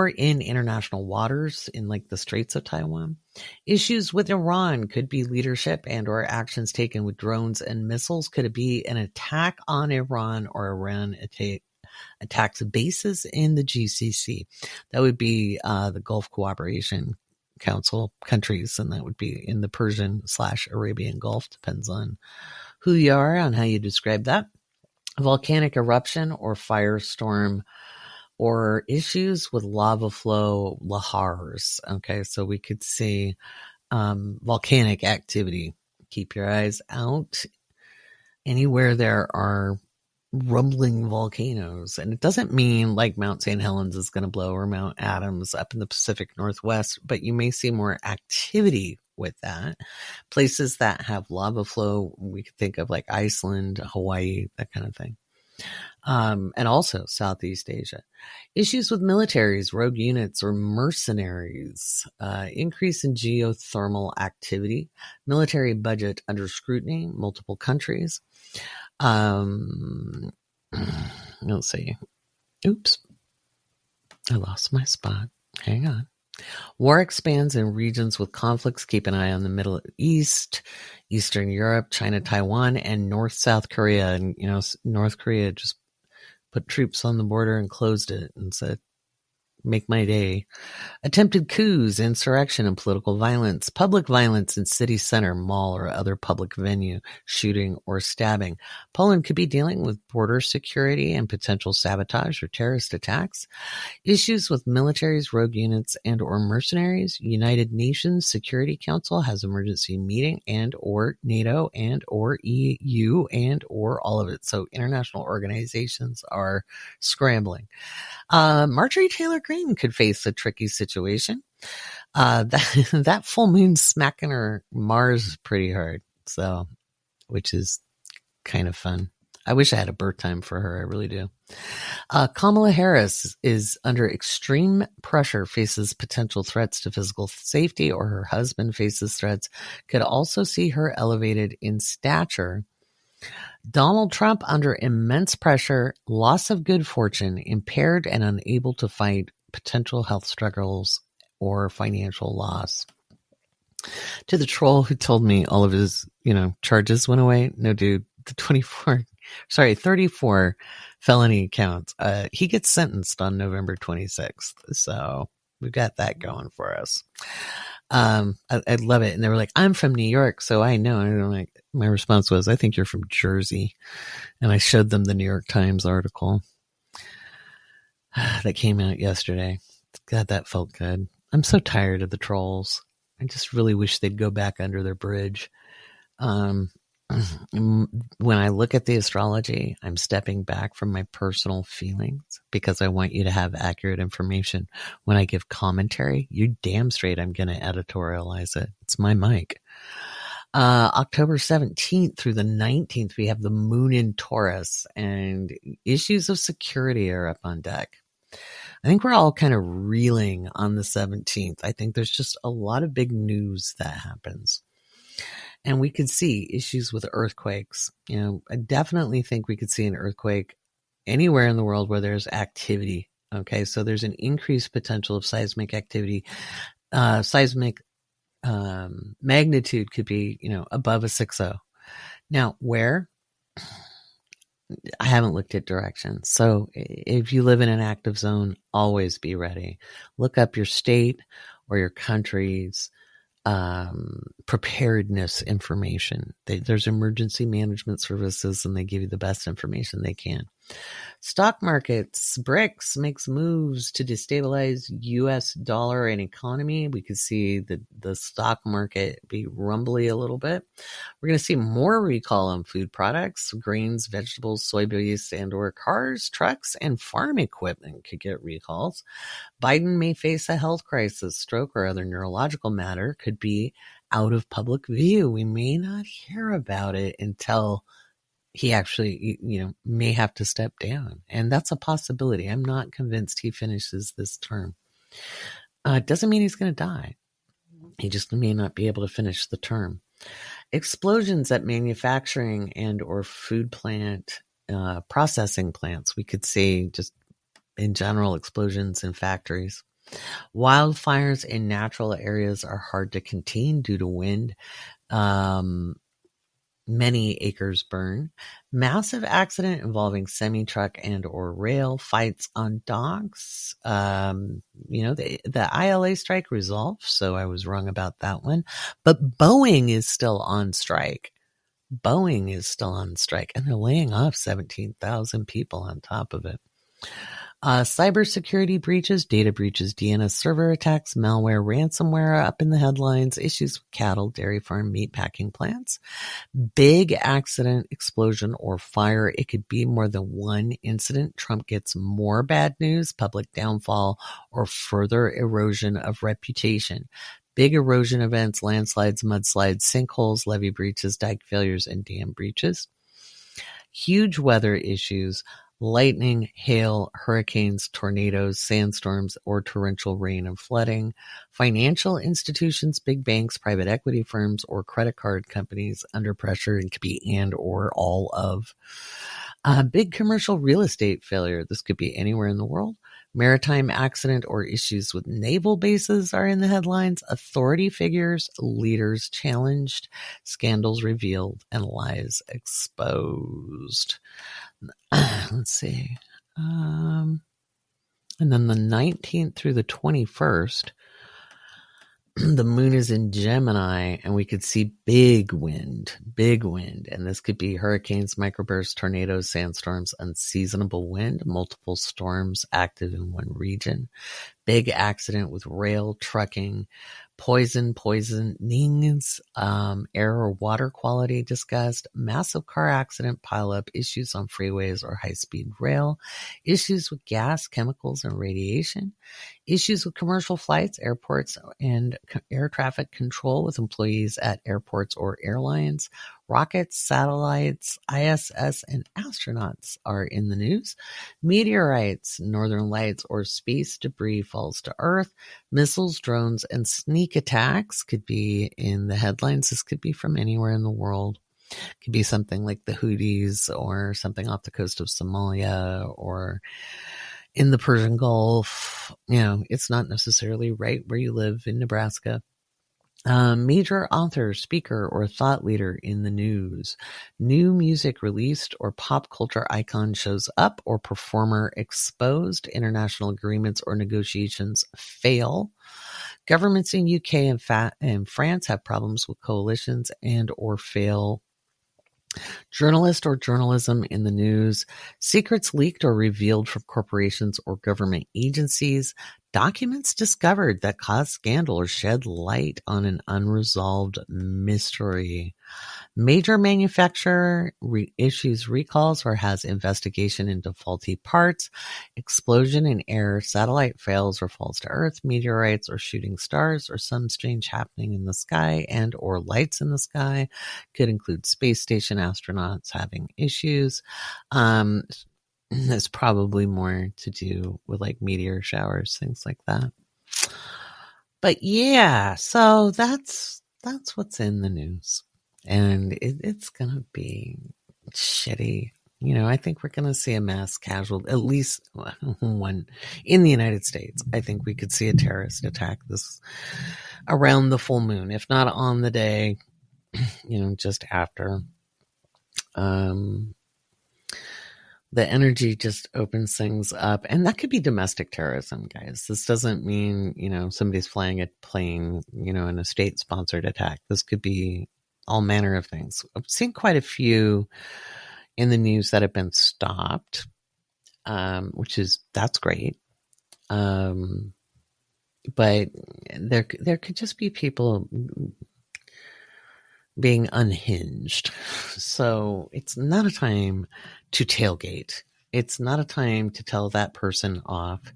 in international waters in like the Straits of Taiwan. Issues with Iran, could be leadership and or actions taken with drones and missiles. Could it be an attack on Iran, or Iran attacks bases in the GCC? That would be the Gulf Cooperation Council countries, and that would be in the Persian/Arabian Gulf. Depends on who you are, on how you describe that. Volcanic eruption or firestorm, or issues with lava flow, lahars. Okay, so we could see volcanic activity. Keep your eyes out anywhere there are rumbling volcanoes. And it doesn't mean like Mount St. Helens is going to blow, or Mount Adams up in the Pacific Northwest, but you may see more activity with that. Places that have lava flow, we could think of like Iceland, Hawaii, that kind of thing. and also Southeast Asia. Issues with militaries, rogue units, or mercenaries. Increase in geothermal activity. Military budget under scrutiny. Multiple countries. Let's see. Oops. I lost my spot. Hang on. War expands in regions with conflicts. Keep an eye on the Middle East, Eastern Europe, China, Taiwan, and South Korea. And, North Korea just put troops on the border and closed it and said, make my day. Attempted coups, insurrection, and political violence. Public violence in city center, mall, or other public venue. Shooting or stabbing. Poland could be dealing with border security and potential sabotage or terrorist attacks. Issues with militaries, rogue units, and or mercenaries. United Nations Security Council has emergency meeting and or NATO and or EU and or all of it. So international organizations are scrambling. Marjorie Taylor Greene could face a tricky situation. That full moon smacking her Mars pretty hard. So, which is kind of fun. I wish I had a birth time for her. I really do. Kamala Harris is under extreme pressure, faces potential threats to physical safety, or her husband faces threats. Could also see her elevated in stature. Donald Trump under immense pressure, loss of good fortune, impaired and unable to fight potential health struggles or financial loss. To the troll who told me all of his, charges went away. No, dude, the 34 felony counts. He gets sentenced on November 26th. So we've got that going for us. I love it. And they were like, I'm from New York, so I know. And I'm like, my response was, I think you're from Jersey. And I showed them the New York Times article that came out yesterday. God, that felt good. I'm so tired of the trolls. I just really wish they'd go back under their bridge. When I look at the astrology, I'm stepping back from my personal feelings because I want you to have accurate information. When I give commentary, you're damn straight I'm going to editorialize it. It's my mic. October 17th through the 19th, we have the moon in Taurus, and issues of security are up on deck. I think we're all kind of reeling on the 17th. I think there's just a lot of big news that happens. And we could see issues with earthquakes. I definitely think we could see an earthquake anywhere in the world where there's activity. Okay, so there's an increased potential of seismic activity. Seismic magnitude could be, above a 6.0. Now, where? I haven't looked at directions. So if you live in an active zone, always be ready. Look up your state or your country's preparedness information. There's emergency management services, and they give you the best information they can. Stock markets, BRICS makes moves to destabilize U.S. dollar and economy. We could see the stock market be rumbly a little bit. We're going to see more recall on food products, grains, vegetables, soybeans, and or cars, trucks, and farm equipment could get recalls. Biden may face a health crisis, stroke, or other neurological matter could be out of public view. We may not hear about it until he actually, may have to step down. And that's a possibility. I'm not convinced he finishes this term. It doesn't mean he's going to die. He just may not be able to finish the term. Explosions at manufacturing and or food plant, processing plants. We could see just in general explosions in factories. Wildfires in natural areas are hard to contain due to wind. Many acres burn. Massive accident involving semi-truck and or rail. Fights on docks. The ILA strike resolved, so I was wrong about that one. But Boeing is still on strike. And they're laying off 17,000 people on top of it. Cybersecurity breaches, data breaches, DNS server attacks, malware, ransomware are up in the headlines, issues with cattle, dairy farm, meat packing plants, big accident, explosion, or fire. It could be more than one incident. Trump gets more bad news, public downfall, or further erosion of reputation. Big erosion events, landslides, mudslides, sinkholes, levee breaches, dike failures, and dam breaches. huge weather issues, lightning, hail, hurricanes, tornadoes, sandstorms, or torrential rain and flooding, financial institutions, big banks, private equity firms, or credit card companies under pressure. It could be and or all of. Big commercial real estate failure. This could be anywhere in the world. Maritime accident or issues with naval bases are in the headlines. Authority figures, leaders challenged, scandals revealed, and lies exposed. Let's see. And then the 19th through the 21st, the moon is in Gemini, and we could see big wind, and this could be hurricanes, microbursts, tornadoes, sandstorms, unseasonable wind, multiple storms active in one region, big accident with rail, trucking, poisonings, air or water quality discussed, massive car accident pileup, issues on freeways or high-speed rail, issues with gas, chemicals, and radiation, issues with commercial flights, airports, and air traffic control with employees at airports or airlines. Rockets, satellites, ISS, and astronauts are in the news. Meteorites, northern lights, or space debris falls to Earth. Missiles, drones, and sneak attacks could be in the headlines. This could be from anywhere in the world. It could be something like the Houthis or something off the coast of Somalia or in the Persian Gulf. It's not necessarily right where you live in Nebraska. Major author, speaker, or thought leader in the news. New music released or pop culture icon shows up or performer exposed. International agreements or negotiations fail. Governments in UK and France have problems with coalitions and or fail. Journalist or journalism in the news, secrets leaked or revealed from corporations or government agencies, documents discovered that cause scandal or shed light on an unresolved mystery. Major manufacturer issues recalls or has investigation into faulty parts, explosion in air, satellite fails or falls to Earth, meteorites or shooting stars, or some strange happening in the sky and or lights in the sky. Could include space station astronauts having issues. There's probably more to do with like meteor showers, things like that. But yeah, so that's what's in the news. And it's going to be shitty. I think we're going to see a mass casualty, at least one in the United States. I think we could see a terrorist attack this around the full moon, if not on the day, just after. The energy just opens things up, and that could be domestic terrorism, guys. This doesn't mean, somebody's flying a plane, in a state-sponsored attack. This could be all manner of things. I've seen quite a few in the news that have been stopped, that's great. But there could just be people being unhinged. So it's not a time to tailgate. It's not a time to tell that person off.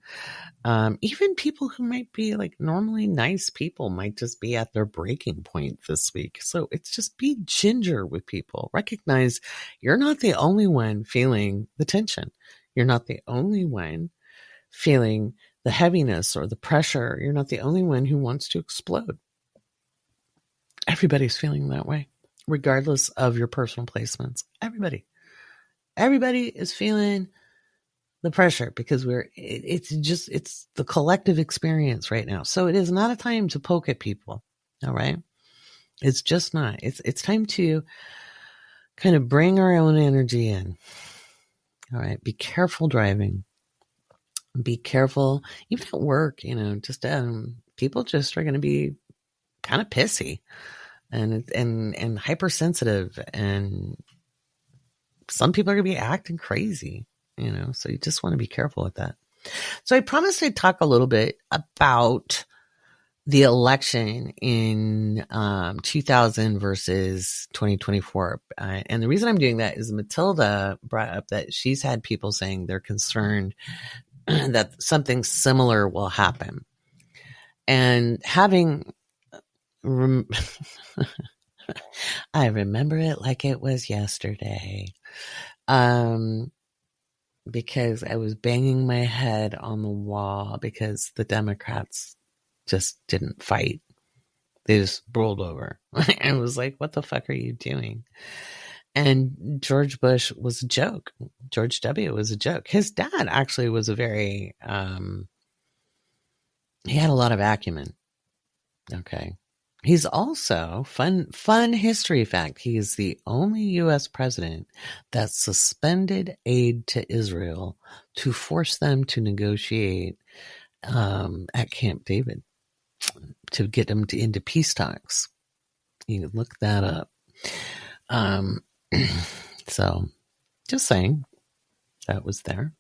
Even people who might be like normally nice people might just be at their breaking point this week. So it's just be ginger with people. Recognize you're not the only one feeling the tension. You're not the only one feeling the heaviness or the pressure. You're not the only one who wants to explode. Everybody's feeling that way, regardless of your personal placements. Everybody is feeling the pressure because it's the collective experience right now. So it is not a time to poke at people. All right. It's just not. It's time to kind of bring our own energy in. All right. Be careful driving. Be careful, even at work, just, people just are going to be kind of pissy and hypersensitive, and some people are going to be acting crazy, so you just want to be careful with that. So I promised I'd talk a little bit about the election in 2000 versus 2024. And the reason I'm doing that is Matilda brought up that she's had people saying they're concerned that something similar will happen. And having I remember it like it was yesterday. Because I was banging my head on the wall because the Democrats just didn't fight. They just rolled over. I was like, what the fuck are you doing? And George Bush was a joke. George W. was a joke. His dad actually was a very, he had a lot of acumen. Okay. He's also, fun history fact, he is the only U.S. president that suspended aid to Israel to force them to negotiate at Camp David to get them into peace talks. You can look that up. So, just saying, that was there.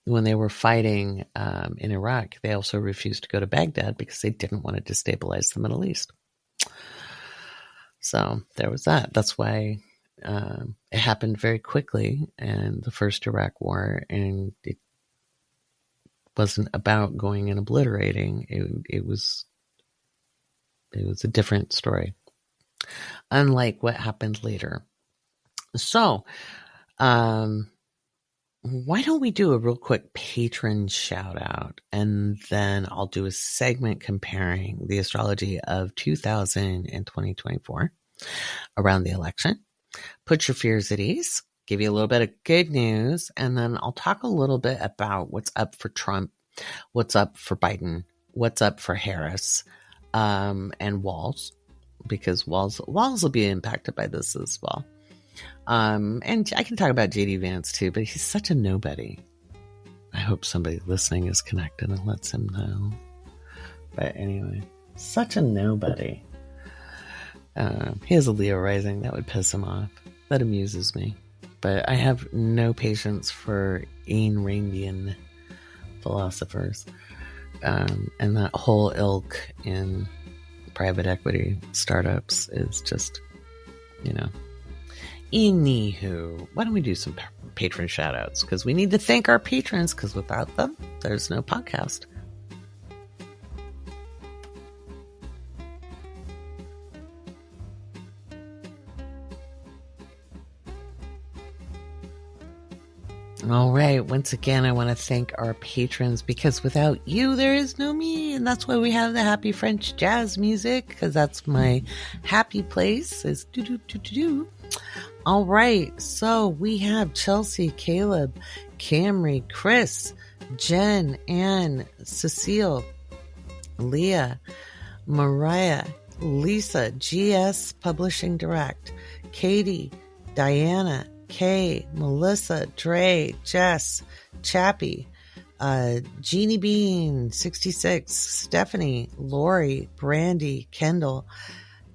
When they were fighting in Iraq, they also refused to go to Baghdad because they didn't want to destabilize the Middle East. So there was that. That's why it happened very quickly in the first Iraq War, and it wasn't about going and obliterating. It was a different story, unlike what happened later. So, why don't we do a real quick patron shout out, and then I'll do a segment comparing the astrology of 2000 and 2024 around the election. Put your fears at ease, give you a little bit of good news, and then I'll talk a little bit about what's up for Trump, what's up for Biden, what's up for Harris, and Walz, because Walz will be impacted by this as well. And I can talk about JD Vance too, but he's such a nobody. I hope somebody listening is connected and lets him know. But anyway, such a nobody. He has a Leo rising. That would piss him off. That amuses me. But I have no patience for Ayn Randian philosophers. And that whole ilk in private equity startups is just, Anywho, why don't we do some patron shout outs? Because we need to thank our patrons, because without them, there's no podcast. All right. Once again, I want to thank our patrons, because without you, there is no me. And that's why we have the happy French jazz music, because that's my happy place, is do-do-do-do-do. All right. So we have Chelsea, Caleb, Camry, Chris, Jen, Ann, Cecile, Leah, Mariah, Lisa, GS Publishing Direct, Katie, Diana, Kay, Melissa, Dre, Jess, Chappie, Jeannie Bean, 66, Stephanie, Lori, Brandy, Kendall,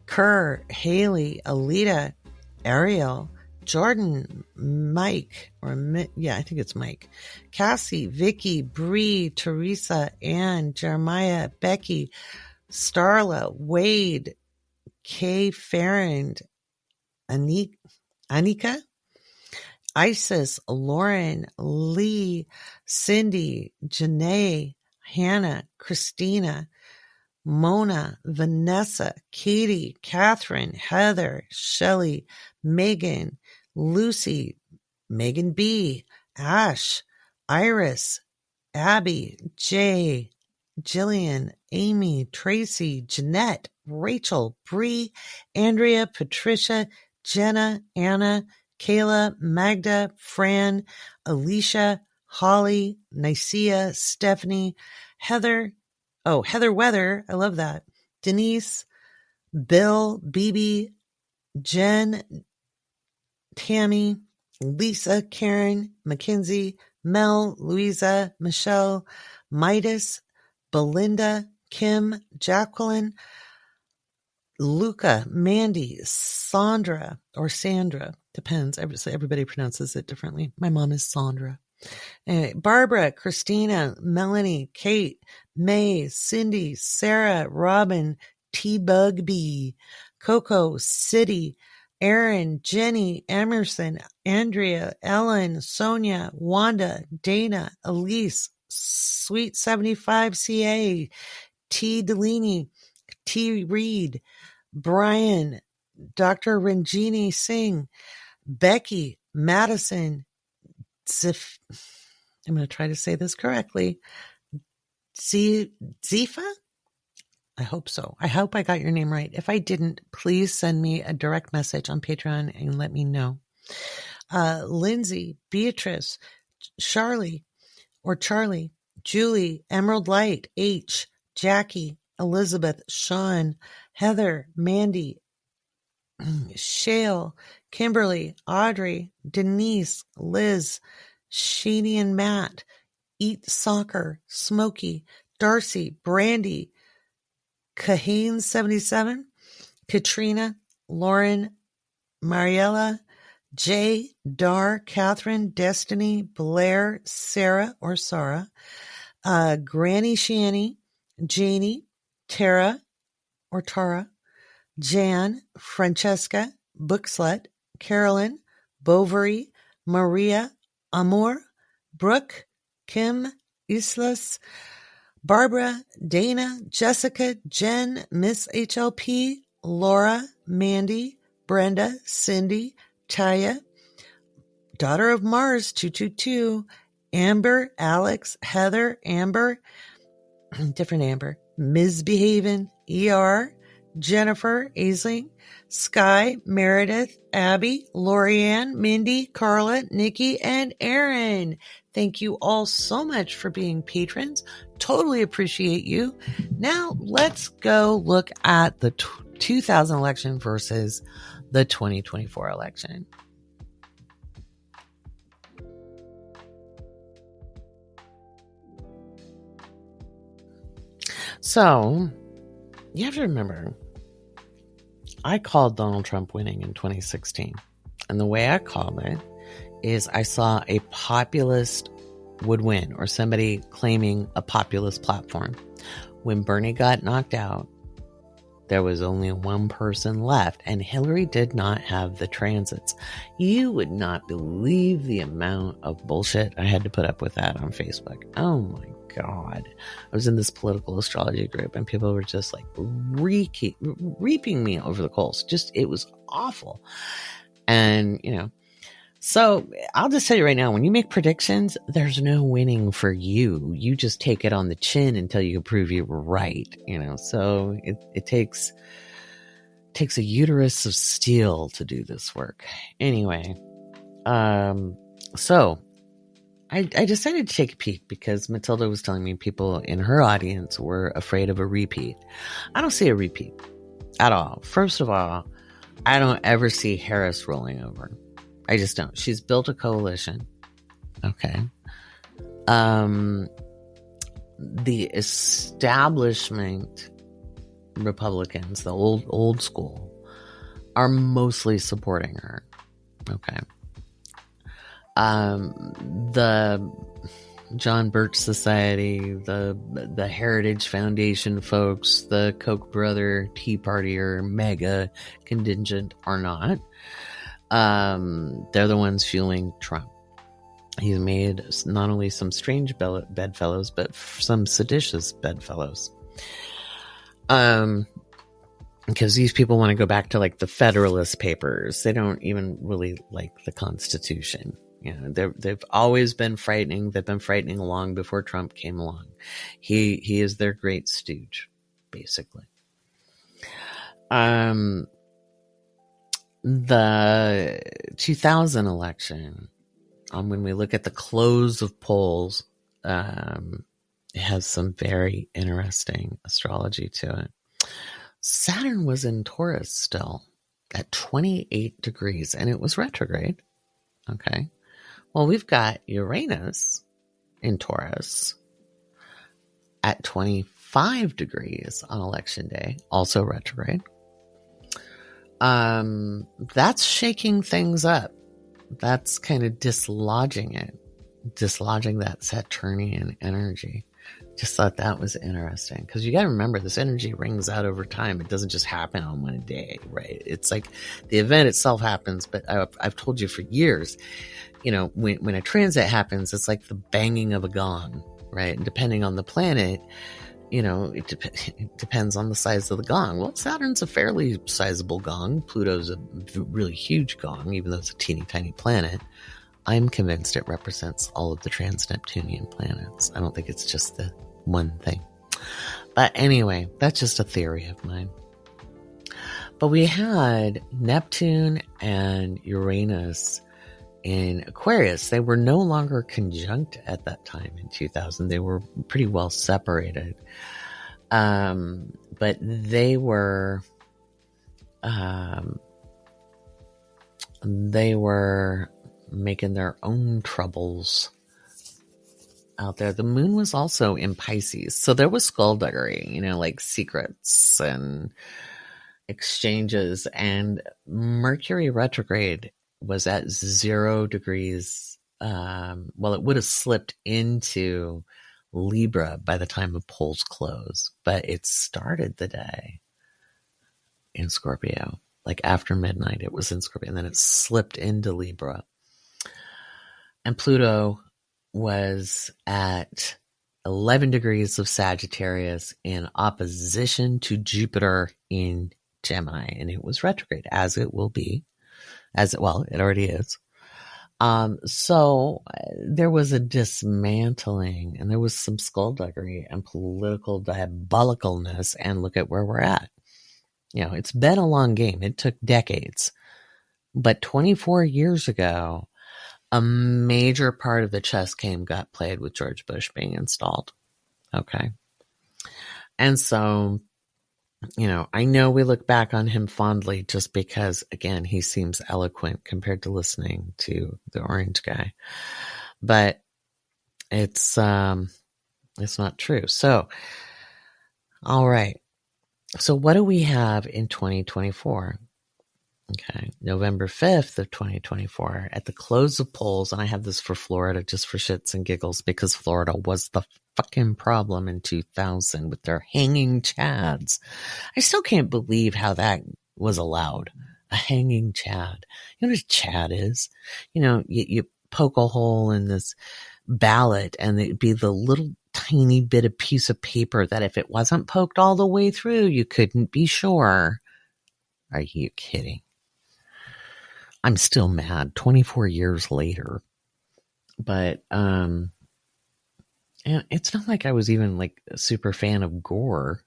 Kerr, Haley, Alita, Ariel, Jordan, Mike, I think it's Mike, Cassie, Vicky, Bree, Teresa, Ann, Jeremiah, Becky, Starla, Wade, Kay Farrand, Anika, Isis, Lauren, Lee, Cindy, Janae, Hannah, Christina, Mona, Vanessa, Katie, Catherine, Heather, Shelley, Megan, Lucy, Megan B, Ash, Iris, Abby, Jay, Jillian, Amy, Tracy, Jeanette, Rachel, Bree, Andrea, Patricia, Jenna, Anna, Kayla, Magda, Fran, Alicia, Holly, Nicaea, Stephanie, Heather Weather, I love that, Denise, Bill, BB, Jen, Tammy, Lisa, Karen, Mackenzie, Mel, Louisa, Michelle, Midas, Belinda, Kim, Jacqueline, Luca, Mandy, Sandra, or Sandra, depends. Everybody pronounces it differently. My mom is Sandra. Barbara, Christina, Melanie, Kate, May, Cindy, Sarah, Robin, T-Bug-B, Coco, City, Aaron, Jenny, Emerson, Andrea, Ellen, Sonia, Wanda, Dana, Elise, Sweet 75 CA, T. Delaney, T. Reed, Brian, Dr. Ranjini Singh, Becky, Madison, I'm going to try to say this correctly. Zifa? I hope so. I hope I got your name right. If I didn't, please send me a direct message on Patreon and let me know. Lindsay, Beatrice, Charlie, Julie, Emerald Light, H, Jackie, Elizabeth, Sean, Heather, Mandy, Shale, Kimberly, Audrey, Denise, Liz, Shady and Matt, Eat Soccer, Smokey, Darcy, Brandy, Kahane 77, Katrina, Lauren, Mariella, Jay, Dar, Catherine, Destiny, Blair, Sarah or Sarah, Granny Shani, Janie, Tara or Tara, Jan, Francesca, Bookslut, Carolyn, Bovary, Maria, Amor, Brooke, Kim, Islas, Barbara, Dana, Jessica, Jen, Miss HLP, Laura, Mandy, Brenda, Cindy, Taya, Daughter of Mars 222, Amber, Alex, Heather, Amber, different Amber, Ms. Behaven, ER, Jennifer, Aisling, Sky, Meredith, Abby, Lorianne, Mindy, Carla, Nikki, and Aaron. Thank you all so much for being patrons. Totally appreciate you. Now let's go look at the 2000 election versus the 2024 election. So, you have to remember, I called Donald Trump winning in 2016. And the way I called it is I saw a populist would win, or somebody claiming a populist platform. When Bernie got knocked out, there was only one person left, and Hillary did not have the transits. You would not believe the amount of bullshit I had to put up with that on Facebook. Oh my God. I was in this political astrology group and people were just like reaping me over the coals. It was awful. And, so I'll just tell you right now, when you make predictions, there's no winning for you. You just take it on the chin until you can prove you were right, so it takes a uterus of steel to do this work. Anyway, so I decided to take a peek because Matilda was telling me people in her audience were afraid of a repeat. I don't see a repeat at all. First of all, I don't ever see Harris rolling over. I just don't. She's built a coalition. Okay. The establishment Republicans, the old school, are mostly supporting her. Okay. The John Birch Society, the Heritage Foundation folks, the Koch brother Tea Party or mega contingent are not. They're the ones fueling Trump. He's made not only some strange bedfellows, but some seditious bedfellows. Because these people want to go back to like the Federalist Papers. They don't even really like the Constitution. They've always been frightening. They've been frightening long before Trump came along. He is their great stooge, basically. The 2000 election, when we look at the close of polls, it has some very interesting astrology to it. Saturn was in Taurus still at 28 degrees, and it was retrograde. Okay. Well, we've got Uranus in Taurus at 25 degrees on election day, also retrograde. That's shaking things up. That's kind of dislodging that Saturnian energy. Just thought that was interesting because you got to remember this energy rings out over time. It doesn't just happen on one day, right? It's like the event itself happens, but I've told you for years, when a transit happens, it's like the banging of a gong, right? And depending on the planet, it depends on the size of the gong. Well, Saturn's a fairly sizable gong. Pluto's a really huge gong, even though it's a teeny tiny planet. I'm convinced it represents all of the trans-Neptunian planets. I don't think it's just the one thing. But anyway, that's just a theory of mine. But we had Neptune and Uranus in Aquarius. They were no longer conjunct at that time in 2000. They were pretty well separated. But they were making their own troubles out there. The moon was also in Pisces. So there was skullduggery, like secrets and exchanges. And Mercury retrograde was at 0 degrees. Well, it would have slipped into Libra by the time of polls close, but it started the day in Scorpio. Like after midnight, it was in Scorpio, and then it slipped into Libra. And Pluto was at 11 degrees of Sagittarius in opposition to Jupiter in Gemini, and it was retrograde, as it will be. It already is. So there was a dismantling, and there was some skullduggery and political diabolicalness, and look at where we're at. It's been a long game. It took decades. But 24 years ago, a major part of the chess game got played with George Bush being installed. Okay. And so, I know we look back on him fondly just because, again, he seems eloquent compared to listening to the orange guy. But it's not true. So, all right. So what do we have in 2024? Okay, November 5th of 2024, at the close of polls, and I have this for Florida just for shits and giggles because Florida was the fucking problem in 2000 with their hanging chads. I still can't believe how that was allowed. A hanging chad. You know what a chad is? You poke a hole in this ballot and it'd be the little tiny bit of piece of paper that if it wasn't poked all the way through, you couldn't be sure. Are you kidding? I'm still mad 24 years later. But and it's not like I was even like a super fan of Gore.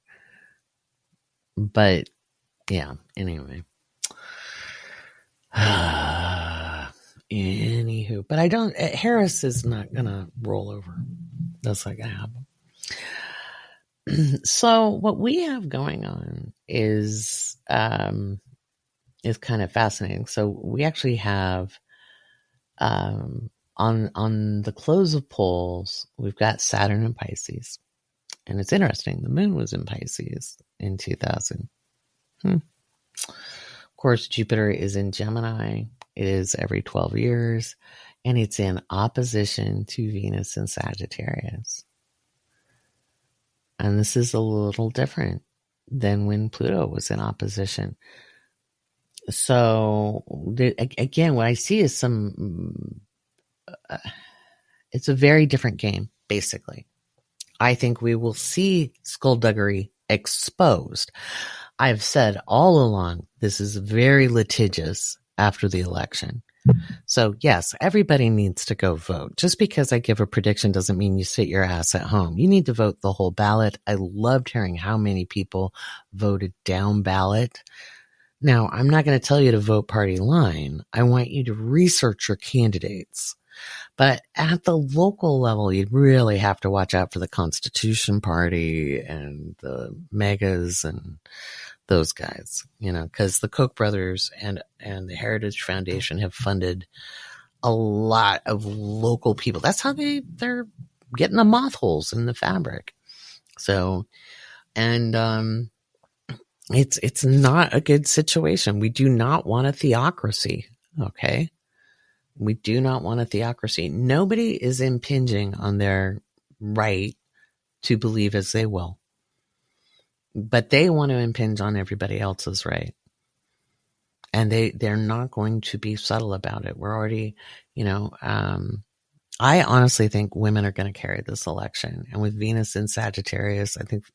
But yeah, anyway. Anywho, but Harris is not gonna roll over. That's not gonna happen. So what we have going on is kind of fascinating. So we actually have on the close of polls, we've got Saturn in Pisces. And it's interesting. The moon was in Pisces in 2000. Of course, Jupiter is in Gemini. It is every 12 years. And it's in opposition to Venus in Sagittarius. And this is a little different than when Pluto was in opposition. So, again, what I see is it's a very different game, basically. I think we will see skullduggery exposed. I've said all along, this is very litigious after the election. So yes, everybody needs to go vote. Just because I give a prediction doesn't mean you sit your ass at home. You need to vote the whole ballot. I loved hearing how many people voted down ballot. Now, I'm not going to tell you to vote party line. I want you to research your candidates. But at the local level, you really have to watch out for the Constitution Party and the megas and those guys, because the Koch brothers and the Heritage Foundation have funded a lot of local people. That's how they're getting the moth holes in the fabric. So, and it's not a good situation. We do not want a theocracy. Okay. We do not want a theocracy. Nobody is impinging on their right to believe as they will. But they want to impinge on everybody else's right. And they're not going to be subtle about it. We're already, I honestly think women are going to carry this election. And with Venus in Sagittarius, I think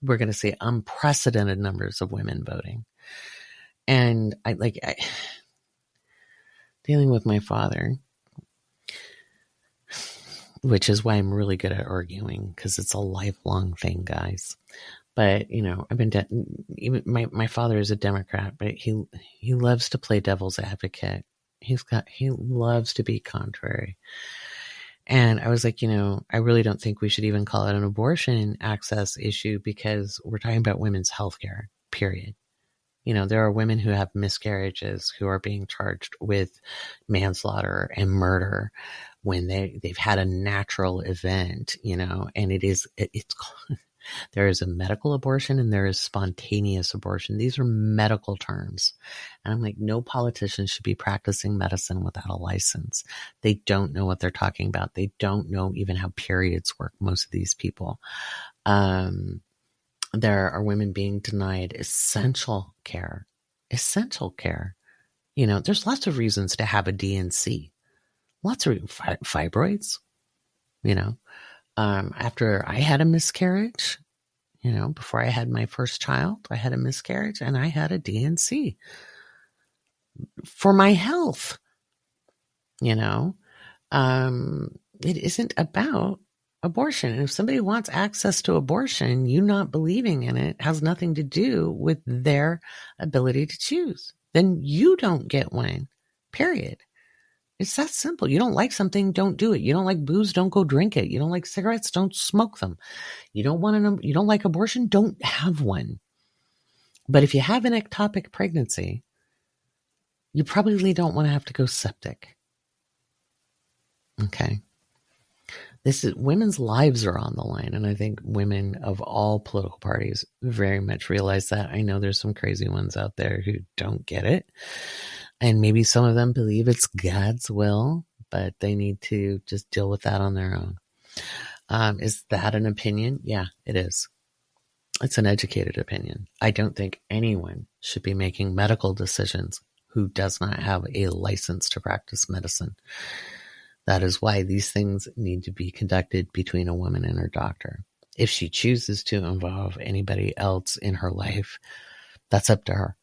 we're going to see unprecedented numbers of women voting. And dealing with my father, which is why I'm really good at arguing, because it's a lifelong thing, guys. But, I've been, even my father is a Democrat, but he loves to play devil's advocate. He loves to be contrary. And I was like, I really don't think we should even call it an abortion access issue, because we're talking about women's health care, period. There are women who have miscarriages who are being charged with manslaughter and murder when they've had a natural event, and it's there is a medical abortion and there is spontaneous abortion. These are medical terms. And I'm like, no politician should be practicing medicine without a license. They don't know what they're talking about. They don't know even how periods work, most of these people. There are women being denied essential care. Essential care. There's lots of reasons to have a DNC. Lots of fibroids. After I had a miscarriage, before I had my first child, I had a miscarriage and I had a DNC for my health. It isn't about abortion. And if somebody wants access to abortion, you not believing in it has nothing to do with their ability to choose. Then you don't get one, period. It's that simple. You don't like something, don't do it. You don't like booze, don't go drink it. You don't like cigarettes, don't smoke them. You don't like abortion, don't have one. But if you have an ectopic pregnancy, you probably don't want to have to go septic. Okay. Women's lives are on the line. And I think women of all political parties very much realize that. I know there's some crazy ones out there who don't get it. And maybe some of them believe it's God's will, but they need to just deal with that on their own. Is that an opinion? Yeah, it is. It's an educated opinion. I don't think anyone should be making medical decisions who does not have a license to practice medicine. That is why these things need to be conducted between a woman and her doctor. If she chooses to involve anybody else in her life, that's up to her.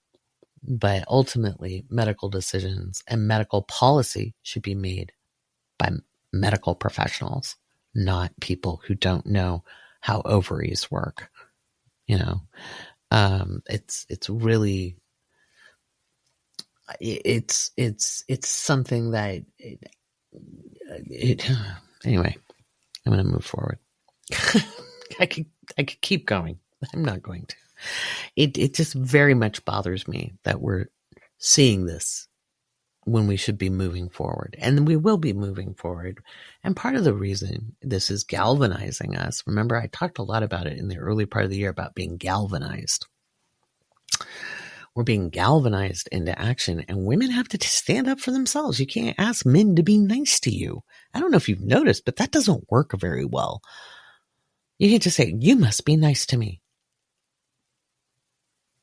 But ultimately, medical decisions and medical policy should be made by medical professionals, not people who don't know how ovaries work. It's really, it's something that anyway, I'm going to move forward. I could keep going. I'm not going to. It just very much bothers me that we're seeing this when we should be moving forward. And we will be moving forward. And part of the reason this is galvanizing us, remember I talked a lot about it in the early part of the year about being galvanized. We're being galvanized into action, and women have to stand up for themselves. You can't ask men to be nice to you. I don't know if you've noticed, but that doesn't work very well. You can't just say, you must be nice to me.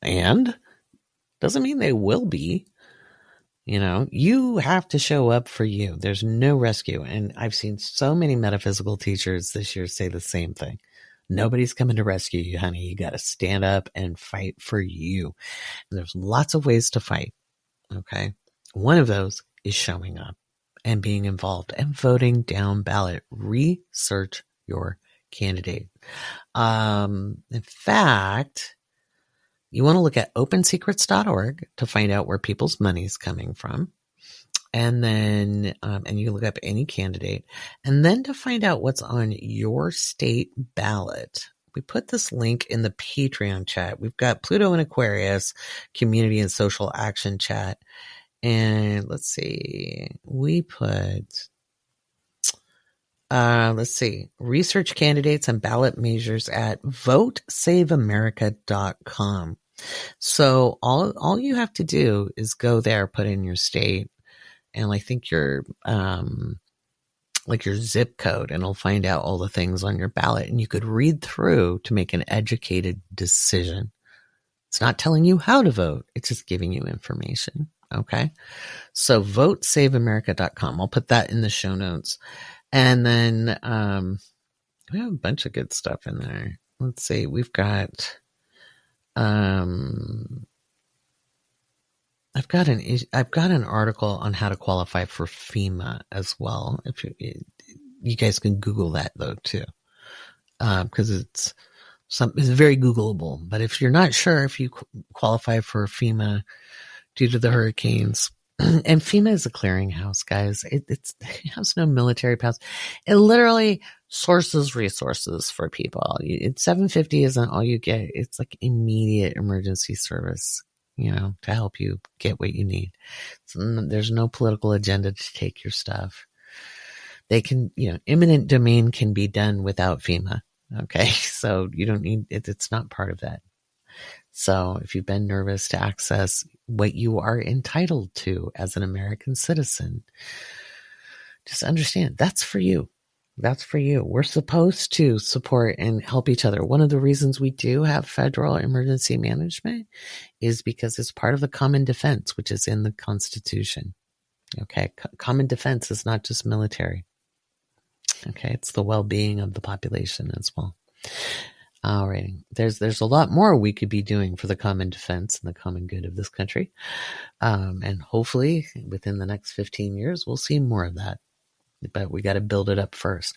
And doesn't mean they will be. You have to show up for you. There's no rescue. And I've seen so many metaphysical teachers this year say the same thing. Nobody's coming to rescue you, honey. You got to stand up and fight for you. And there's lots of ways to fight. Okay. One of those is showing up and being involved and voting down ballot. Research your candidate. In fact, you want to look at opensecrets.org to find out where people's money is coming from. And then, and you look up any candidate, and then to find out what's on your state ballot. We put this link in the Patreon chat. We've got Pluto and Aquarius, community and social action chat. And let's see, we put, research candidates and ballot measures at votesaveamerica.com. So all you have to do is go there, put in your state, and I think your zip code, and it'll find out all the things on your ballot, and you could read through to make an educated decision. It's not telling you how to vote. It's just giving you information. Okay. So votesaveamerica.com. I'll put that in the show notes. And then we have a bunch of good stuff in there. Let's see. We've got I've got an article on how to qualify for FEMA as well. If you guys can Google that though too, because it's very Googleable. But if you're not sure if you qualify for FEMA due to the hurricanes, and FEMA is a clearinghouse, guys. It has no military powers. It literally sources resources for people. It's $750 isn't all you get. It's like immediate emergency service, to help you get what you need. So there's no political agenda to take your stuff. They can, eminent domain can be done without FEMA. Okay. So you don't need it. It's not part of that. So if you've been nervous to access what you are entitled to as an American citizen, just understand that's for you. That's for you. We're supposed to support and help each other. One of the reasons we do have federal emergency management is because it's part of the common defense, which is in the Constitution. Okay. Common defense is not just military. Okay. It's the well-being of the population as well. All right. There's a lot more we could be doing for the common defense and the common good of this country. And hopefully within the next 15 years, we'll see more of that. But we got to build it up first.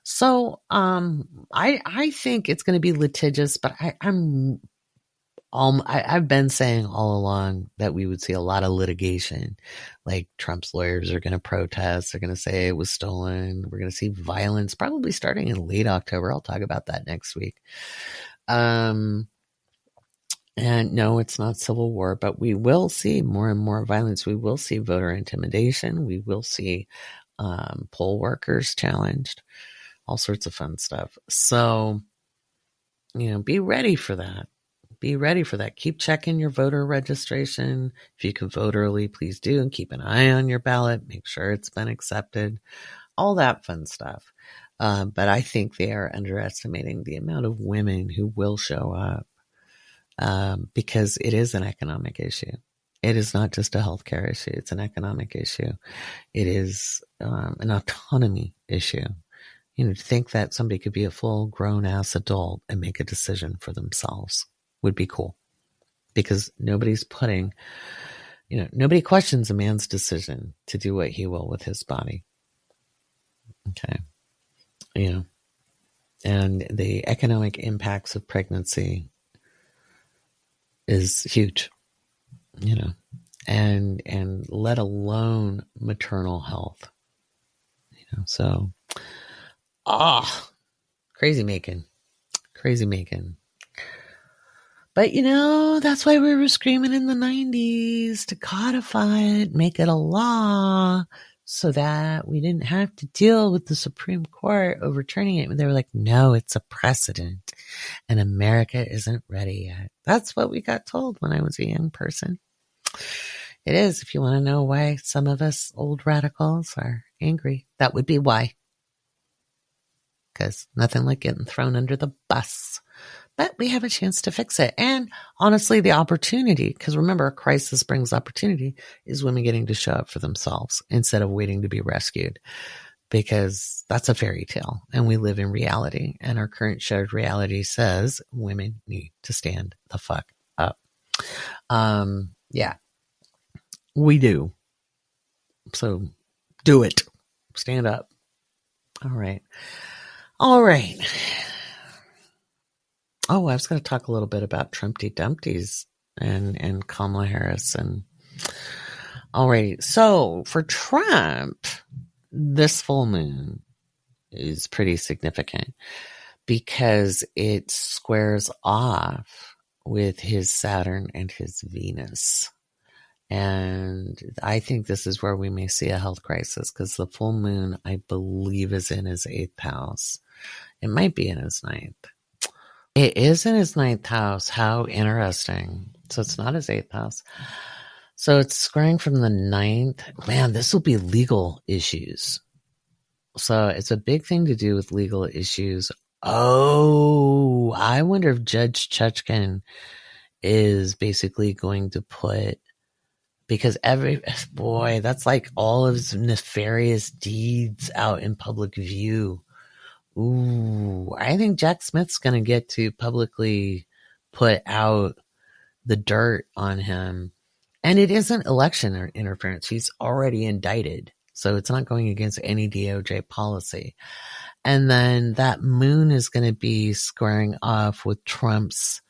So I think it's going to be litigious, but I've been saying all along that we would see a lot of litigation. Like Trump's lawyers are going to protest. They're going to say it was stolen. We're going to see violence probably starting in late October. I'll talk about that next week. And no, it's not civil war, but we will see more and more violence. We will see voter intimidation. We will see poll workers challenged, all sorts of fun stuff. So, be ready for that. Be ready for that. Keep checking your voter registration. If you can vote early, please do. And keep an eye on your ballot. Make sure it's been accepted. All that fun stuff. But I think they are underestimating the amount of women who will show up because it is an economic issue. It is not just a healthcare issue. It's an economic issue. It is an autonomy issue. To think that somebody could be a full grown ass adult and make a decision for themselves would be cool, because nobody questions a man's decision to do what he will with his body. Okay. And the economic impacts of pregnancy is huge, and let alone maternal health, so, crazy making. But, that's why we were screaming in the 90s to codify it, make it a law, so that we didn't have to deal with the Supreme Court overturning it. They were like, no, it's a precedent, and America isn't ready yet. That's what we got told when I was a young person. It is. If you want to know why some of us old radicals are angry, that would be why. Because nothing like getting thrown under the bus. But we have a chance to fix it. And honestly, the opportunity, because remember, a crisis brings opportunity, is women getting to show up for themselves instead of waiting to be rescued. Because that's a fairy tale and we live in reality. And our current shared reality says women need to stand the fuck up. Yeah, we do. So do it. Stand up. All right. Oh, I was going to talk a little bit about Trumpty Dumpties and Kamala Harris. And all right. So for Trump, this full moon is pretty significant because it squares off with his Saturn and his Venus. And I think this is where we may see a health crisis, because the full moon, I believe, is in his 8th house. It might be in his 9th. It is in his 9th house. How interesting. So it's not his 8th house. So it's squaring from the 9th. Man, this will be legal issues. So it's a big thing to do with legal issues. Oh, I wonder if Judge Chutkan is basically going to put because that's like all of his nefarious deeds out in public view. Ooh, I think Jack Smith's going to get to publicly put out the dirt on him. And it isn't election interference. He's already indicted. So it's not going against any DOJ policy. And then that moon is going to be squaring off with Trump's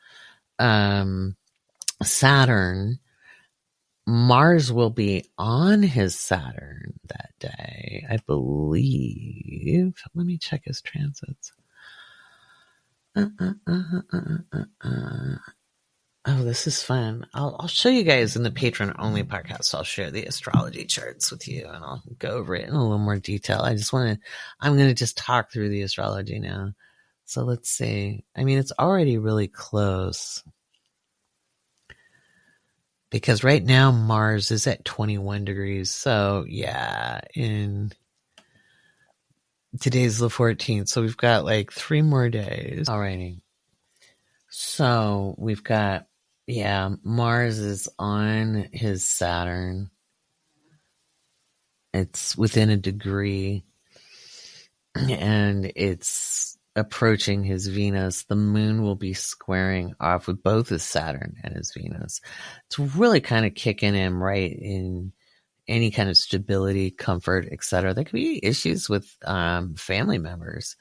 Saturn. Mars will be on his Saturn that day, I believe. Let me check his transits. Oh, this is fun. I'll show you guys in the Patreon only podcast. I'll share the astrology charts with you and I'll go over it in a little more detail. I'm going to just talk through the astrology now. So let's see. I mean, it's already really close because right now Mars is at 21 degrees. So yeah, today's the 14th. So we've got like 3 more days. Alrighty. So we've got, Mars is on his Saturn. It's within a degree and it's approaching his Venus. The moon will be squaring off with both his Saturn and his Venus. It's really kind of kicking him right in any kind of stability, comfort, etc. There could be issues with family members.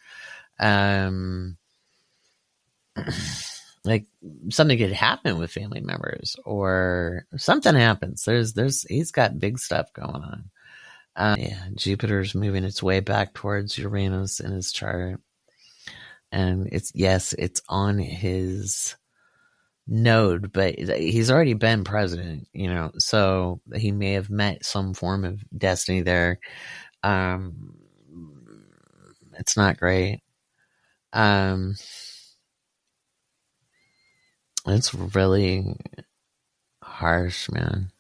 Like something could happen with family members or something happens. He's got big stuff going on. Jupiter's moving its way back towards Uranus in his chart. And it's on his node, but he's already been president, so he may have met some form of destiny there. It's not great. It's really harsh, man.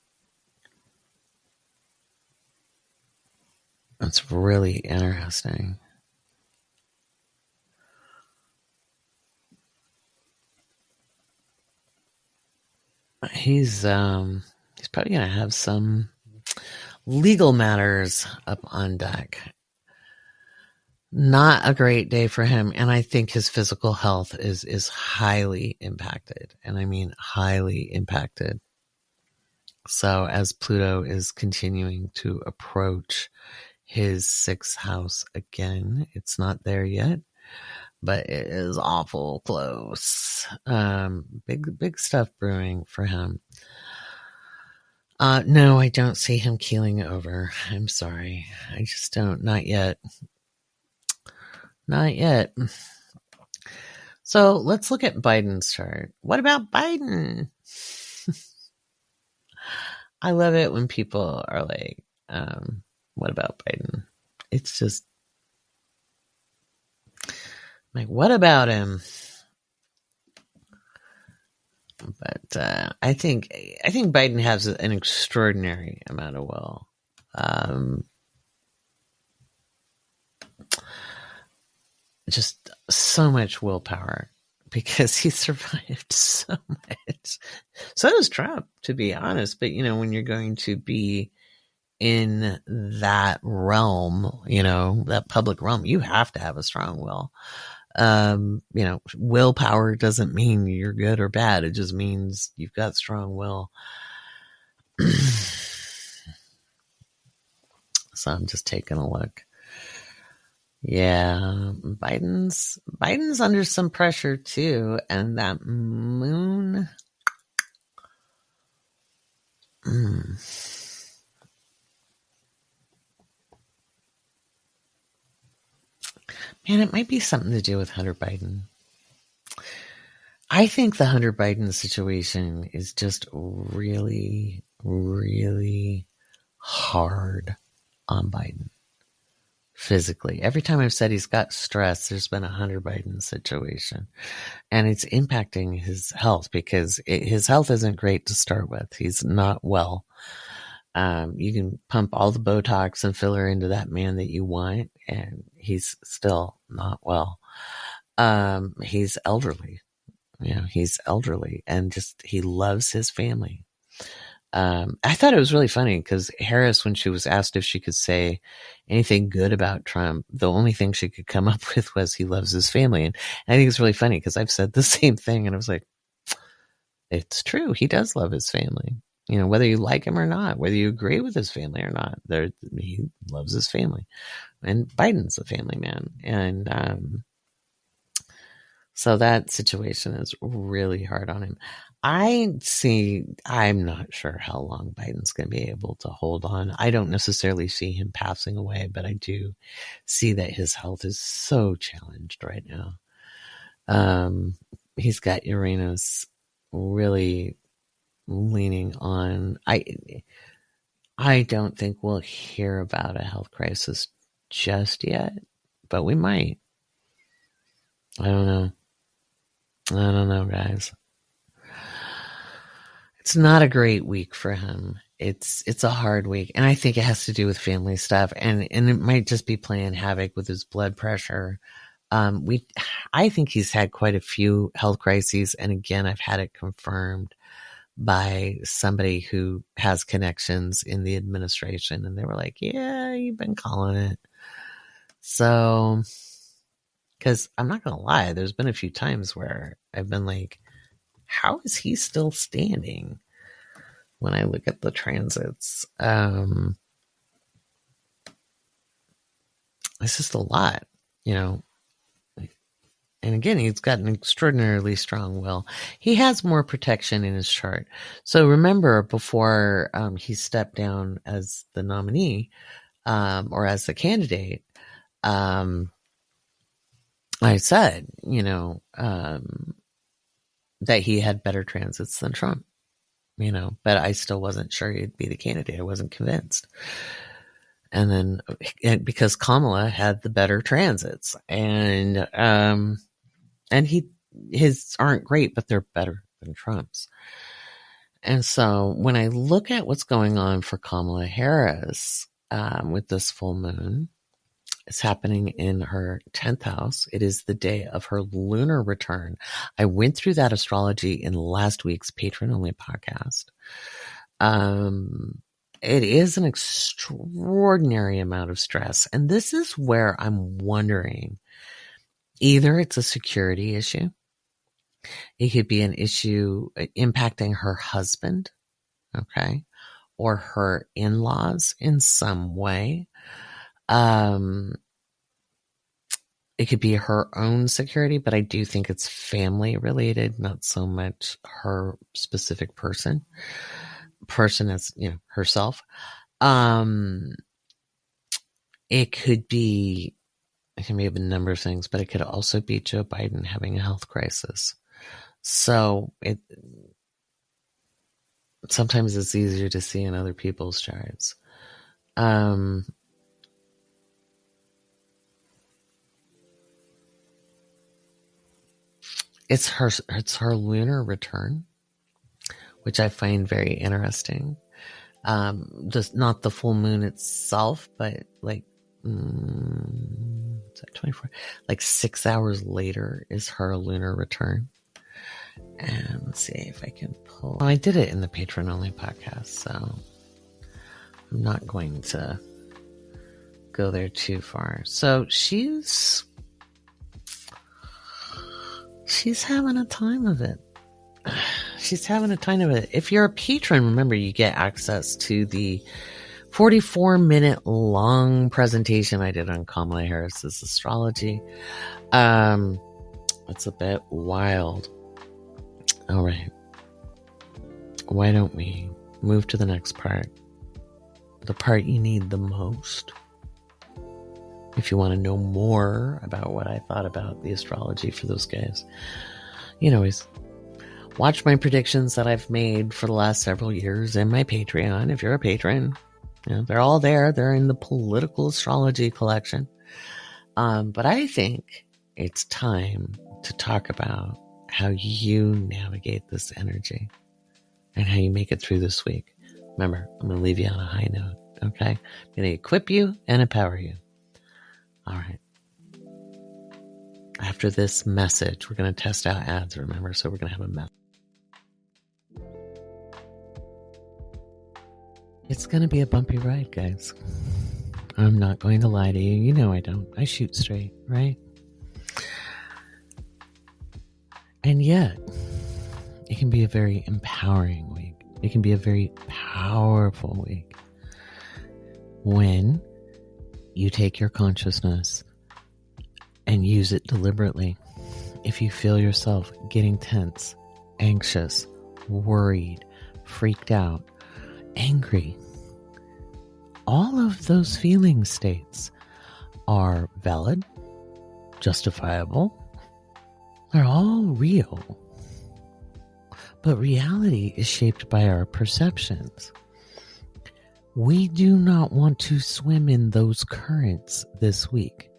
It's really interesting. He's probably going to have some legal matters up on deck. Not a great day for him. And I think his physical health is highly impacted. And I mean highly impacted. So as Pluto is continuing to approach his 6th house again, it's not there yet, but it is awful close. Big stuff brewing for him. No, I don't see him keeling over. I'm sorry. I just don't. Not yet. Not yet. So let's look at Biden's chart. What about Biden? I love it when people are like, what about Biden? It's just like, what about him? But I think Biden has an extraordinary amount of will. Just so much willpower because he survived so much. So does Trump, to be honest. But, when you're going to be in that realm, that public realm, you have to have a strong will. Willpower doesn't mean you're good or bad. It just means you've got strong will. So I'm just taking a look. Yeah, Biden's under some pressure too, and that moon. Man, it might be something to do with Hunter Biden. I think the Hunter Biden situation is just really, really hard on Biden. Physically. Every time I've said he's got stress, there's been a Hunter Biden situation. And it's impacting his health because his health isn't great to start with. He's not well. You can pump all the Botox and filler into that man that you want, and he's still not well. He's elderly. He's elderly and he loves his family. I thought it was really funny because Harris, when she was asked if she could say anything good about Trump, the only thing she could come up with was he loves his family. And I think it's really funny because I've said the same thing, and I was like, it's true. He does love his family. Whether you like him or not, whether you agree with his family or not, he loves his family. And Biden's a family man. And so that situation is really hard on him. I'm not sure how long Biden's going to be able to hold on. I don't necessarily see him passing away, but I do see that his health is so challenged right now. He's got Uranus really leaning on. I don't think we'll hear about a health crisis just yet, but we might. I don't know, guys. It's not a great week for him. It's a hard week, and I think it has to do with family stuff, and it might just be playing havoc with his blood pressure. I think he's had quite a few health crises, and again, I've had it confirmed by somebody who has connections in the administration, and they were like, "Yeah, you've been calling it." So, because I'm not gonna lie, there's been a few times where I've been like, how is he still standing when I look at the transits? It's just a lot, And again, he's got an extraordinarily strong will. He has more protection in his chart. So remember, before he stepped down as the nominee or as the candidate, I said, that he had better transits than Trump, but I still wasn't sure he'd be the candidate. I wasn't convinced. And then because Kamala had the better transits, and his aren't great, but they're better than Trump's. And so when I look at what's going on for Kamala Harris with this full moon, it's happening in her 10th house. It is the day of her lunar return. I went through that astrology in last week's patron-only podcast. It is an extraordinary amount of stress. And this is where I'm wondering, either it's a security issue. It could be an issue impacting her husband, okay, or her in-laws in some way. It could be her own security, but I do think it's family related, not so much her specific person as, herself. It can be a number of things, but it could also be Joe Biden having a health crisis. So sometimes it's easier to see in other people's charts. It's her lunar return, which I find very interesting. Just not the full moon itself, but like 24, like 6 hours later is her lunar return. And let's see if I can pull. Well, I did it in the patron only podcast, so I'm not going to go there too far. So she's having a time of it. She's having a time of it. If you're a patron, remember you get access to the 44-minute long presentation I did on Kamala Harris's astrology. It's a bit wild. All right. Why don't we move to the next part? The part you need the most. If you want to know more about what I thought about the astrology for those guys, you can always watch my predictions that I've made for the last several years in my Patreon. If you're a patron, they're all there. They're in the political astrology collection. But I think it's time to talk about how you navigate this energy and how you make it through this week. Remember, I'm going to leave you on a high note, okay? I'm going to equip you and empower you. All right. After this message, we're going to test out ads, remember? So we're going to have a message. It's going to be a bumpy ride, guys. I'm not going to lie to you. You know I don't. I shoot straight, right? And yet, it can be a very empowering week. It can be a very powerful week when you take your consciousness and use it deliberately. If you feel yourself getting tense, anxious, worried, freaked out, angry, all of those feeling states are valid, justifiable. They're all real. But reality is shaped by our perceptions. We do not want to swim in those currents this week.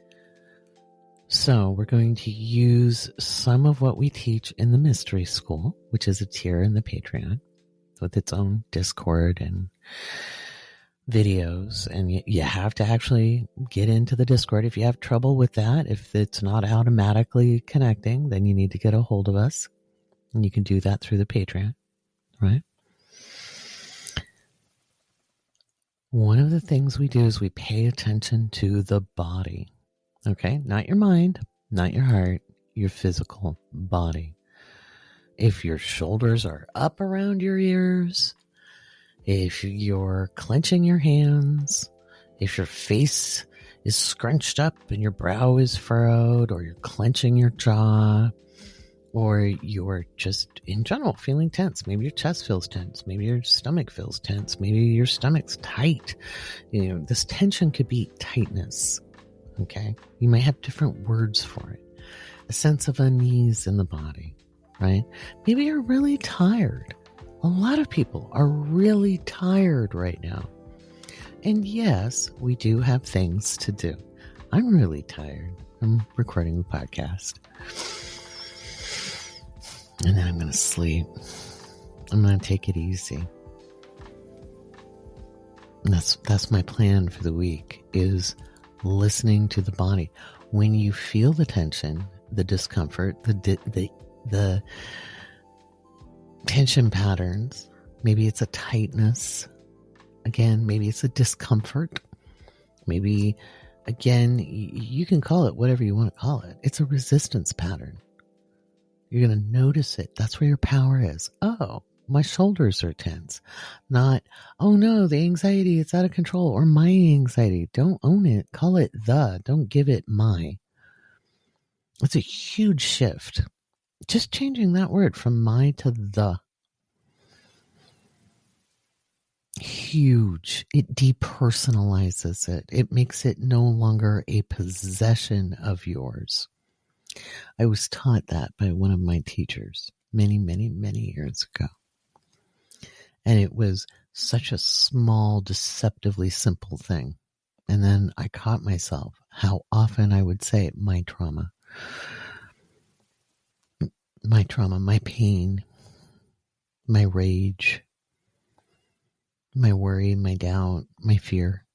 So we're going to use some of what we teach in the Mystery School, which is a tier in the Patreon with its own Discord and videos. And you have to actually get into the Discord. If you have trouble with that, if it's not automatically connecting, then you need to get a hold of us. And you can do that through the Patreon, right? One of the things we do is we pay attention to the body. Okay, not your mind, not your heart, your physical body. If your shoulders are up around your ears, if you're clenching your hands, if your face is scrunched up and your brow is furrowed, or you're clenching your jaw, or you're just in general feeling tense. Maybe your chest feels tense. Maybe your stomach feels tense. Maybe your stomach's tight. You know, this tension could be tightness. Okay, you may have different words for it. A sense of unease in the body, right? Maybe you're really tired. A lot of people are really tired right now. And yes, we do have things to do. I'm really tired. I'm recording the podcast. And then I'm going to sleep. I'm going to take it easy. And that's my plan for the week, is listening to the body. When you feel the tension, the discomfort, the tension patterns, maybe it's a tightness. Again, maybe it's a discomfort. Maybe, again, you can call it whatever you want to call it. It's a resistance pattern. You're going to notice it. That's where your power is. Oh, my shoulders are tense. Not, oh no, the anxiety, it's out of control. Or my anxiety. Don't own it. Call it the. Don't give it my. It's a huge shift. Just changing that word from my to the. Huge. It depersonalizes it. It makes it no longer a possession of yours. I was taught that by one of my teachers many, many, many years ago. And it was such a small, deceptively simple thing. And then I caught myself how often I would say my trauma, my pain, my rage, my worry, my doubt, my fear,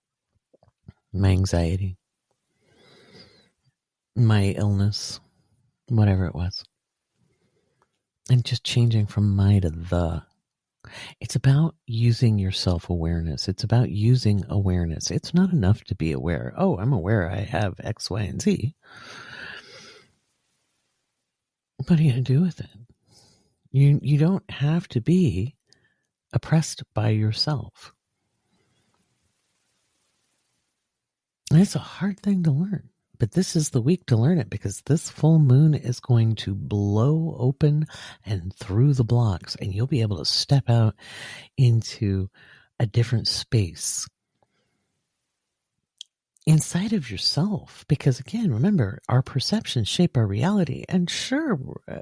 my anxiety, my illness, whatever it was. And just changing from my to the. It's about using your self-awareness. It's about using awareness. It's not enough to be aware. Oh, I'm aware I have X, Y, and Z. What are you going to do with it? You don't have to be oppressed by yourself. And it's a hard thing to learn. But this is the week to learn it, because this full moon is going to blow open and through the blocks, and you'll be able to step out into a different space inside of yourself. Because again, remember, our perceptions shape our reality. And sure,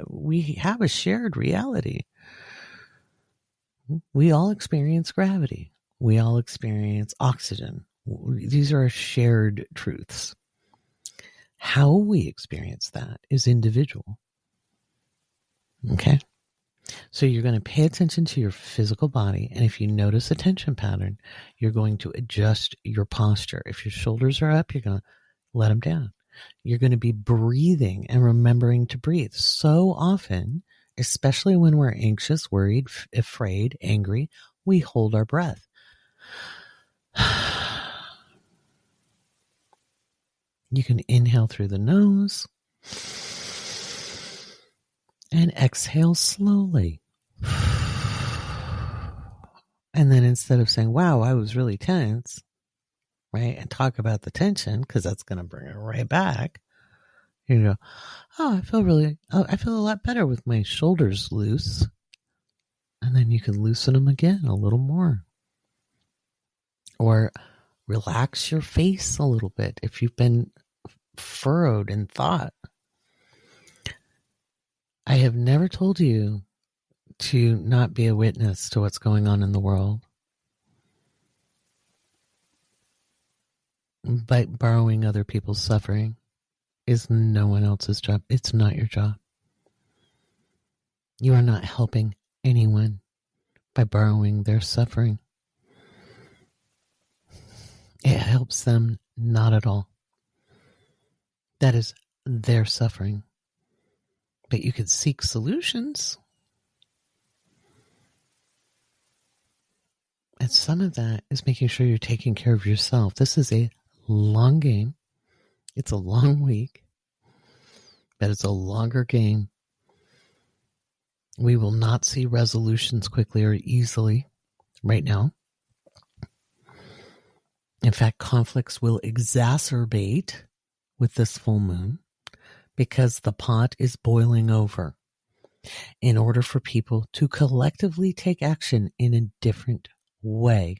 we have a shared reality. We all experience gravity. We all experience oxygen. These are shared truths. How we experience that is individual. Okay? So you're going to pay attention to your physical body, and if you notice a tension pattern, you're going to adjust your posture. If your shoulders are up, you're going to let them down. You're going to be breathing and remembering to breathe. So often, especially when we're anxious, worried, afraid, angry, we hold our breath. You can inhale through the nose and exhale slowly. And then instead of saying, wow, I was really tense, right, and talk about the tension, because that's going to bring it right back, you go, oh, I feel a lot better with my shoulders loose. And then you can loosen them again a little more. Or relax your face a little bit if you've been furrowed in thought. I have never told you to not be a witness to what's going on in the world by borrowing other people's suffering is no one else's job. It's not your job. You are not helping anyone by borrowing their suffering. It helps them not at all. That is their suffering. But you could seek solutions. And some of that is making sure you're taking care of yourself. This is a long game. It's a long week. But it's a longer game. We will not see resolutions quickly or easily right now. In fact, conflicts will exacerbate with this full moon because the pot is boiling over in order for people to collectively take action in a different way.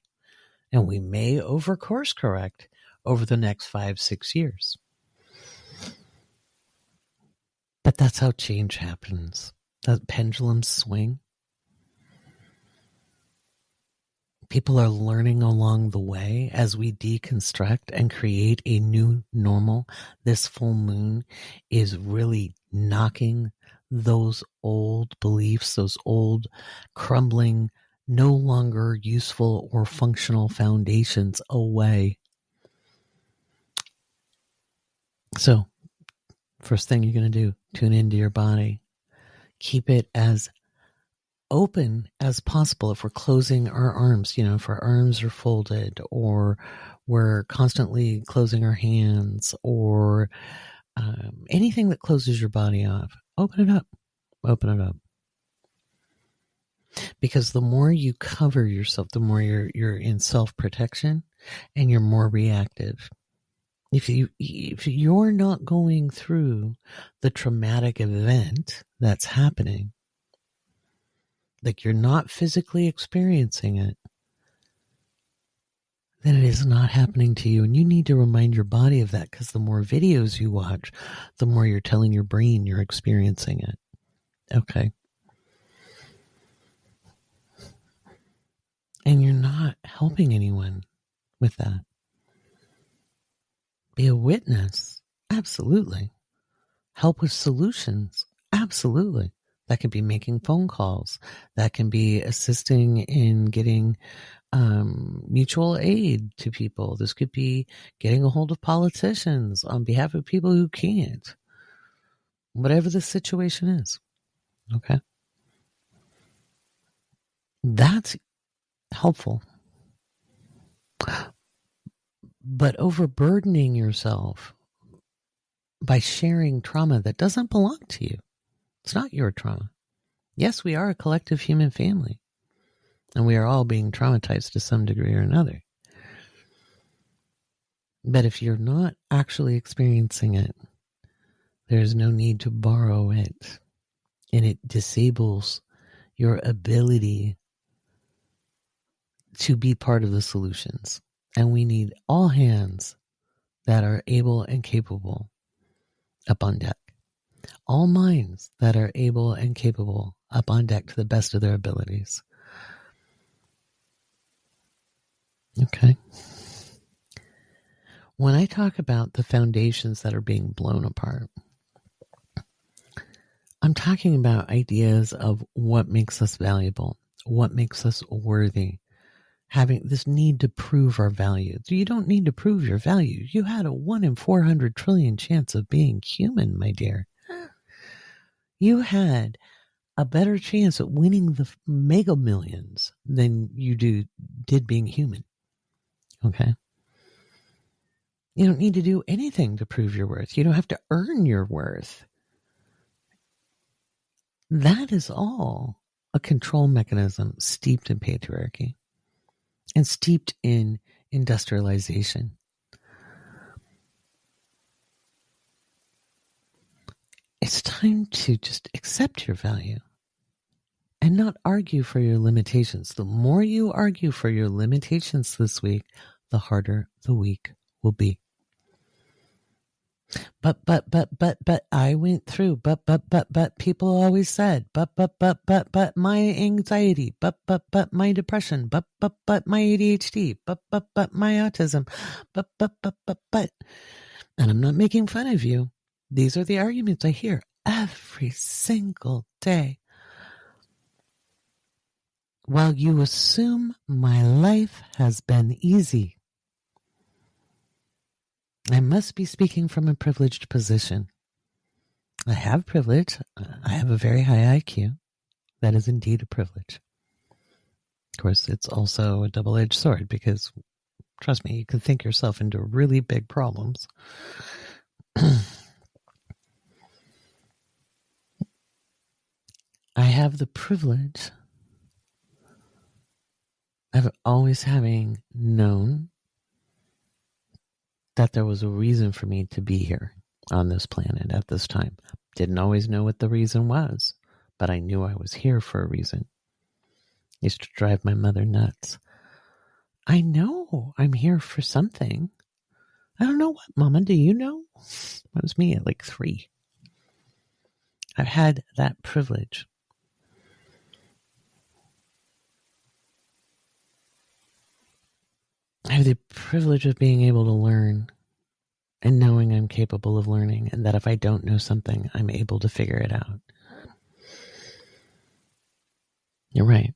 And we may course correct over the next 5-6 years. But that's how change happens. That pendulum swing. People are learning along the way as we deconstruct and create a new normal. This full moon is really knocking those old beliefs, those old crumbling, no longer useful or functional foundations away. So, first thing you're going to do, tune into your body. Keep it as open as possible. If we're closing our arms, if our arms are folded, or we're constantly closing our hands, or anything that closes your body off, open it up. Because the more you cover yourself, the more you're in self-protection and you're more reactive. If you're not going through the traumatic event that's happening, like you're not physically experiencing it, then it is not happening to you. And you need to remind your body of that, because the more videos you watch, the more you're telling your brain you're experiencing it. Okay. And you're not helping anyone with that. Be a witness. Absolutely. Help with solutions. Absolutely. That could be making phone calls. That can be assisting in getting mutual aid to people. This could be getting a hold of politicians on behalf of people who can't. Whatever the situation is. Okay? That's helpful. But overburdening yourself by sharing trauma that doesn't belong to you. It's not your trauma. Yes, we are a collective human family, and we are all being traumatized to some degree or another. But if you're not actually experiencing it, there's no need to borrow it, and it disables your ability to be part of the solutions. And we need all hands that are able and capable up on deck. All minds that are able and capable up on deck to the best of their abilities. Okay. When I talk about the foundations that are being blown apart, I'm talking about ideas of what makes us valuable, what makes us worthy, having this need to prove our value. You don't need to prove your value. You had a 1 in 400 trillion chance of being human, my dear. You had a better chance at winning the mega millions than you did being human. Okay? You don't need to do anything to prove your worth. You don't have to earn your worth. That is all a control mechanism steeped in patriarchy and steeped in industrialization. It's time to just accept your value and not argue for your limitations. The more you argue for your limitations this week, the harder the week will be. But I went through, but people always said, but my anxiety, but my depression, but my ADHD, but my autism, but, and I'm not making fun of you. These are the arguments I hear every single day. While you assume my life has been easy, I must be speaking from a privileged position. I have privilege. I have a very high IQ. That is indeed a privilege. Of course, it's also a double-edged sword because, trust me, you can think yourself into really big problems. I have the privilege of always having known that there was a reason for me to be here on this planet at this time. Didn't always know what the reason was, but I knew I was here for a reason. Used to drive my mother nuts. I know I'm here for something. I don't know what, Mama, do you know? That was me at like 3. I've had that privilege. I have the privilege of being able to learn and knowing I'm capable of learning, and that if I don't know something, I'm able to figure it out. You're right.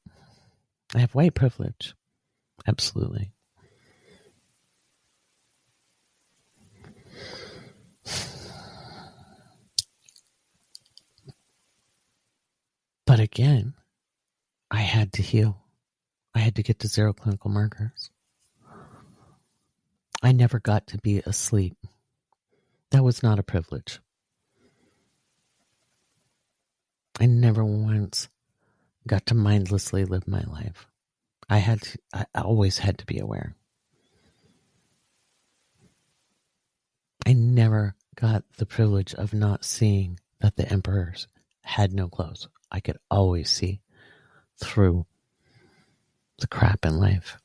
I have white privilege. Absolutely. But again, I had to heal. I had to get to 0 clinical markers. I never got to be asleep. That was not a privilege. I never once got to mindlessly live my life. I always had to be aware. I never got the privilege of not seeing that the emperors had no clothes. I could always see through the crap in life.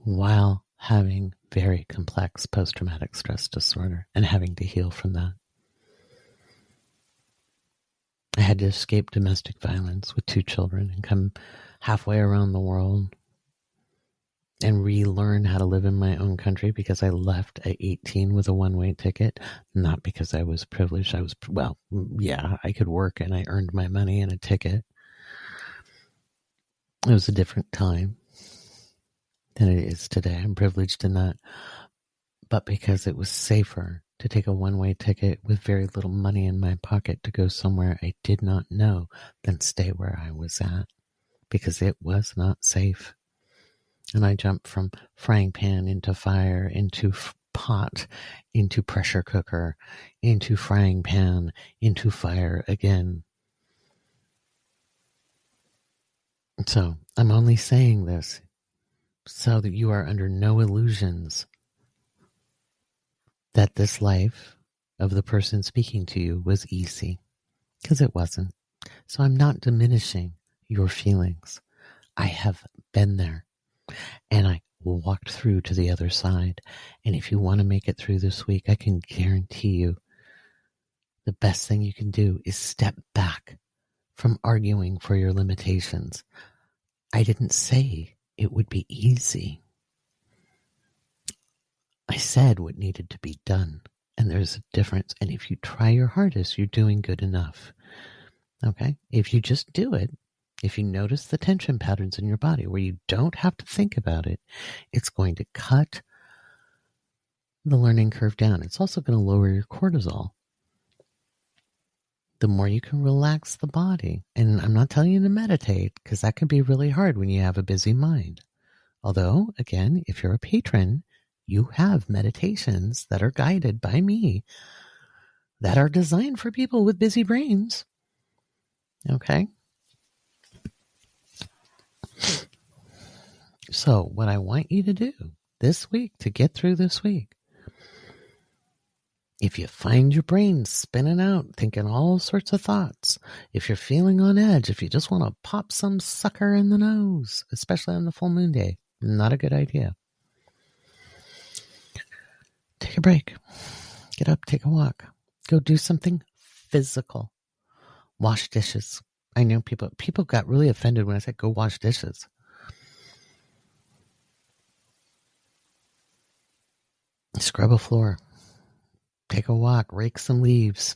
While having very complex post-traumatic stress disorder and having to heal from that. I had to escape domestic violence with 2 children and come halfway around the world and relearn how to live in my own country because I left at 18 with a one-way ticket, not because I was privileged. I could work and I earned my money and a ticket. It was a different time than it is today. I'm privileged in that. But because it was safer to take a one-way ticket with very little money in my pocket to go somewhere I did not know than stay where I was at, because it was not safe. And I jumped from frying pan into fire, into pot, into pressure cooker, into frying pan, into fire again. So I'm only saying this so that you are under no illusions that this life of the person speaking to you was easy, because it wasn't. So I'm not diminishing your feelings. I have been there, and I walked through to the other side. And if you want to make it through this week, I can guarantee you the best thing you can do is step back from arguing for your limitations. I didn't say it would be easy. I said what needed to be done, and there's a difference. And if you try your hardest, you're doing good enough. Okay? If you just do it, if you notice the tension patterns in your body where you don't have to think about it, it's going to cut the learning curve down. It's also going to lower your cortisol. the more you can relax the body. And I'm not telling you to meditate, because that can be really hard when you have a busy mind. Although, again, if you're a patron, you have meditations that are guided by me that are designed for people with busy brains. Okay? So, what I want you to do this week to get through this week, if you find your brain spinning out, thinking all sorts of thoughts, if you're feeling on edge, if you just want to pop some sucker in the nose, especially on the full moon day, not a good idea. Take a break. Get up, take a walk. Go do something physical. Wash dishes. I know people got really offended when I said go wash dishes. Scrub a floor. Take a walk. Rake some leaves.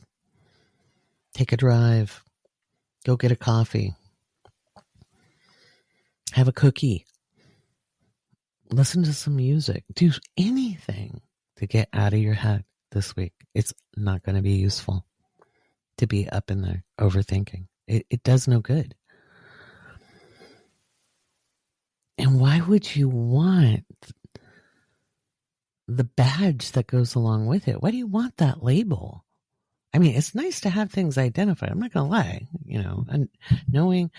Take a drive. Go get a coffee. Have a cookie. Listen to some music. Do anything to get out of your head this week. It's not going to be useful to be up in there overthinking. It does no good. And why would you want the badge that goes along with it? Why do you want that label? I mean, it's nice to have things identified. I'm not going to lie, and knowing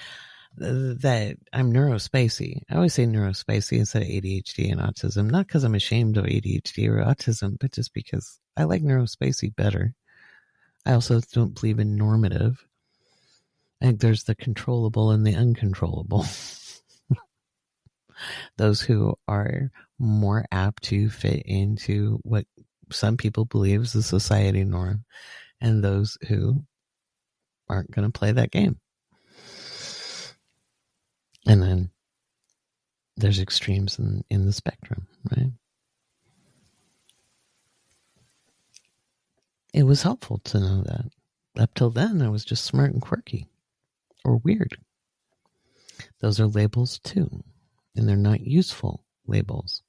that I'm neurospacey. I always say neurospacey instead of ADHD and autism, not because I'm ashamed of ADHD or autism, but just because I like neurospacey better. I also don't believe in normative. I think there's the controllable and the uncontrollable. Those who are more apt to fit into what some people believe is the society norm, and those who aren't going to play that game. And then there's extremes in the spectrum, right? It was helpful to know that. Up till then, I was just smart and quirky or weird. Those are labels too, and they're not useful labels.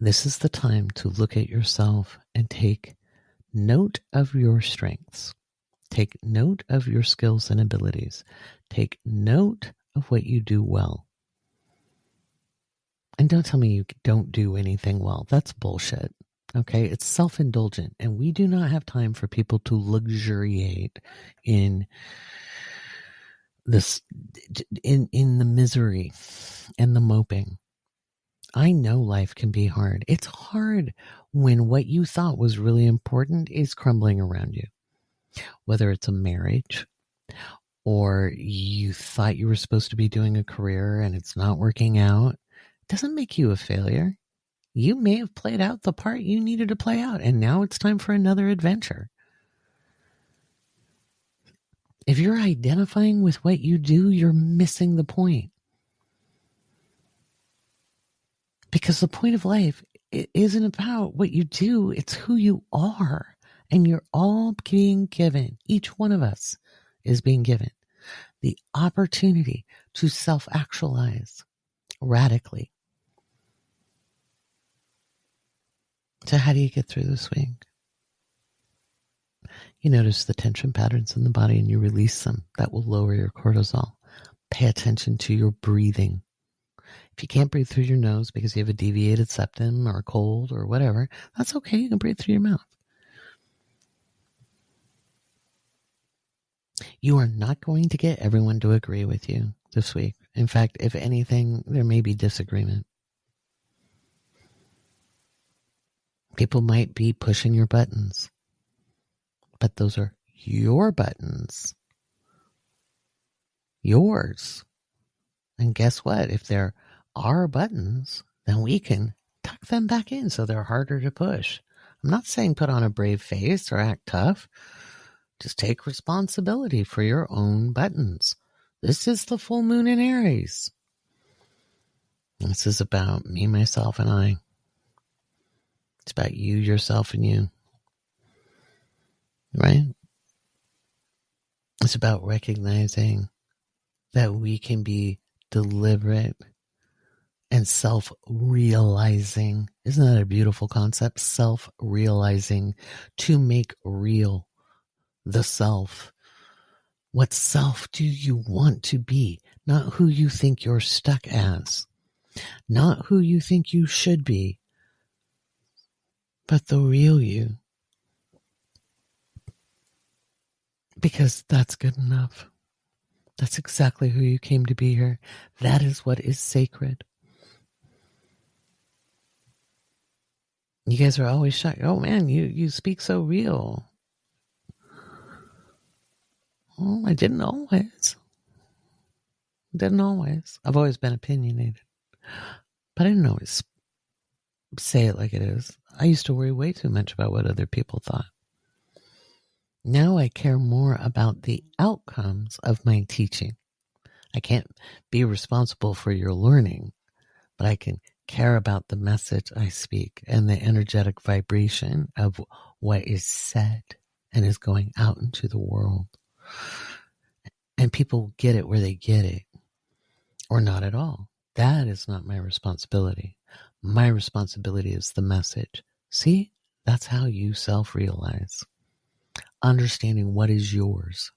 This is the time to look at yourself and take note of your strengths. Take note of your skills and abilities. Take note of what you do well. And don't tell me you don't do anything well. That's bullshit. Okay? It's self-indulgent. And we do not have time for people to luxuriate in this, in the misery and the moping. I know life can be hard. It's hard when what you thought was really important is crumbling around you. Whether it's a marriage, or you thought you were supposed to be doing a career and it's not working out, it doesn't make you a failure. You may have played out the part you needed to play out, and now it's time for another adventure. If you're identifying with what you do, you're missing the point. Because the point of life isn't about what you do, it's who you are. And you're all being given, each one of us is being given the opportunity to self-actualize radically. So how do you get through this week? You notice the tension patterns in the body and you release them. That will lower your cortisol. Pay attention to your breathing. If you can't breathe through your nose because you have a deviated septum or a cold or whatever, that's okay. You can breathe through your mouth. You are not going to get everyone to agree with you this week. In fact, if anything, there may be disagreement. People might be pushing your buttons, but those are your buttons. Yours. And guess what? If they're our buttons, then we can tuck them back in so they're harder to push. I'm not saying put on a brave face or act tough. Just take responsibility for your own buttons. This is the full moon in Aries. This is about me, myself, and I. It's about you, yourself, and you. Right? It's about recognizing that we can be deliberate and self-realizing Isn't that a beautiful concept? Self-realizing, to make real the self. What self do you want to be? Not who you think you're stuck as. Not who you think you should be. But the real you. Because that's good enough. That's exactly who you came to be here. That is what is sacred. You guys are always shocked. Oh man, you speak so real. Oh, I didn't always. Didn't always. I've always been opinionated. But I didn't always say it like it is. I used to worry way too much about what other people thought. Now I care more about the outcomes of my teaching. I can't be responsible for your learning, but I can care about the message I speak and the energetic vibration of what is said and is going out into the world. And people get it where they get it, or not at all. That is not my responsibility. My responsibility is the message. See, that's how you self-realize. Understanding what is yours.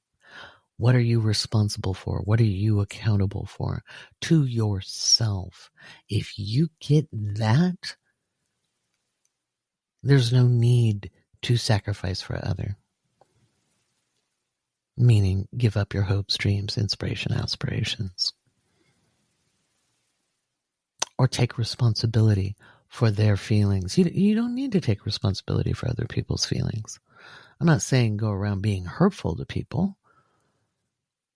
What are you responsible for? What are you accountable for? To yourself. If you get that, there's no need to sacrifice for other. Meaning, give up your hopes, dreams, inspiration, aspirations. Or take responsibility for their feelings. You don't need to take responsibility for other people's feelings. I'm not saying go around being hurtful to people.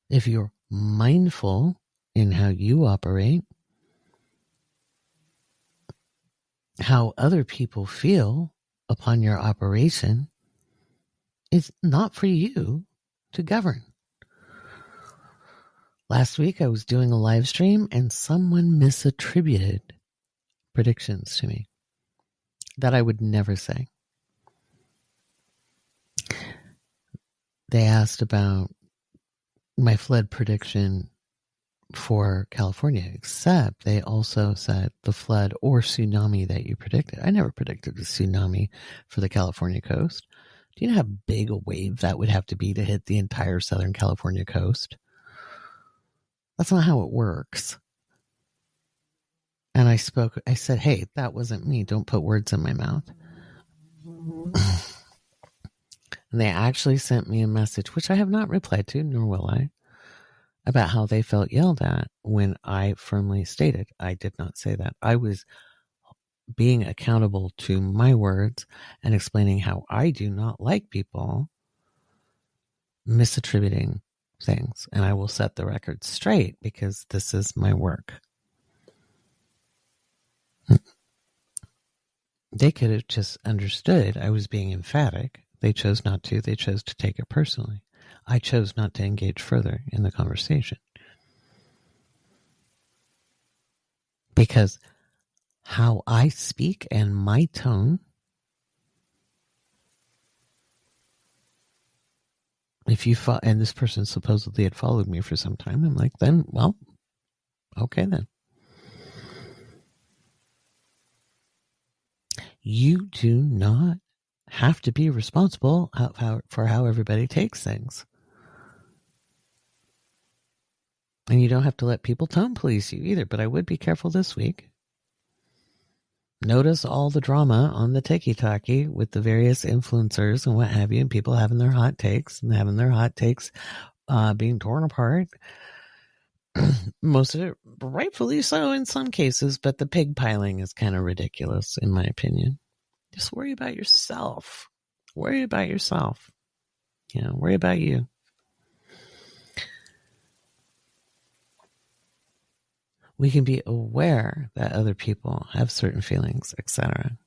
If you're mindful in how you operate, how other people feel upon your operation is not for you to govern. Last week I was doing a live stream and someone misattributed predictions to me that I would never say. They asked about my flood prediction for California, except they also said the flood or tsunami that you predicted. I never predicted a tsunami for the California coast. Do you know how big a wave that would have to be to hit the entire Southern California coast? That's not how it works. And I said, hey, that wasn't me. Don't put words in my mouth. And they actually sent me a message, which I have not replied to, nor will I, about how they felt yelled at when I firmly stated I did not say that. I was being accountable to my words and explaining how I do not like people misattributing things. And I will set the record straight because this is my work. They could have just understood I was being emphatic. They chose not to. They chose to take it personally. I chose not to engage further in the conversation. Because how I speak and my tone, if you and this person supposedly had followed me for some time, I'm like, then, well, okay then. You do not have to be responsible for how everybody takes things. And you don't have to let people tone police you either, but I would be careful this week. Notice all the drama on the tiki-taki with the various influencers and what have you, and people having their hot takes and having their hot takes being torn apart. Most of it rightfully so in some cases, but the pig piling is kind of ridiculous in my opinion. Just worry about yourself. Worry about yourself. Worry about you. We can be aware that other people have certain feelings, etc.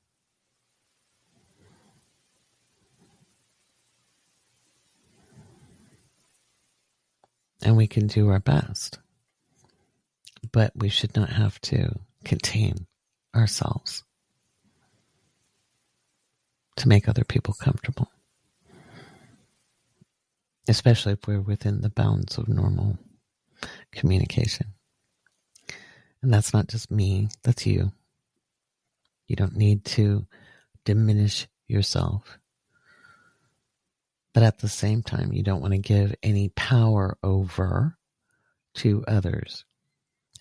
And we can do our best. But we should not have to contain ourselves to make other people comfortable. Especially if we're within the bounds of normal communication. And that's not just me, that's you. You don't need to diminish yourself. But at the same time, you don't want to give any power over to others.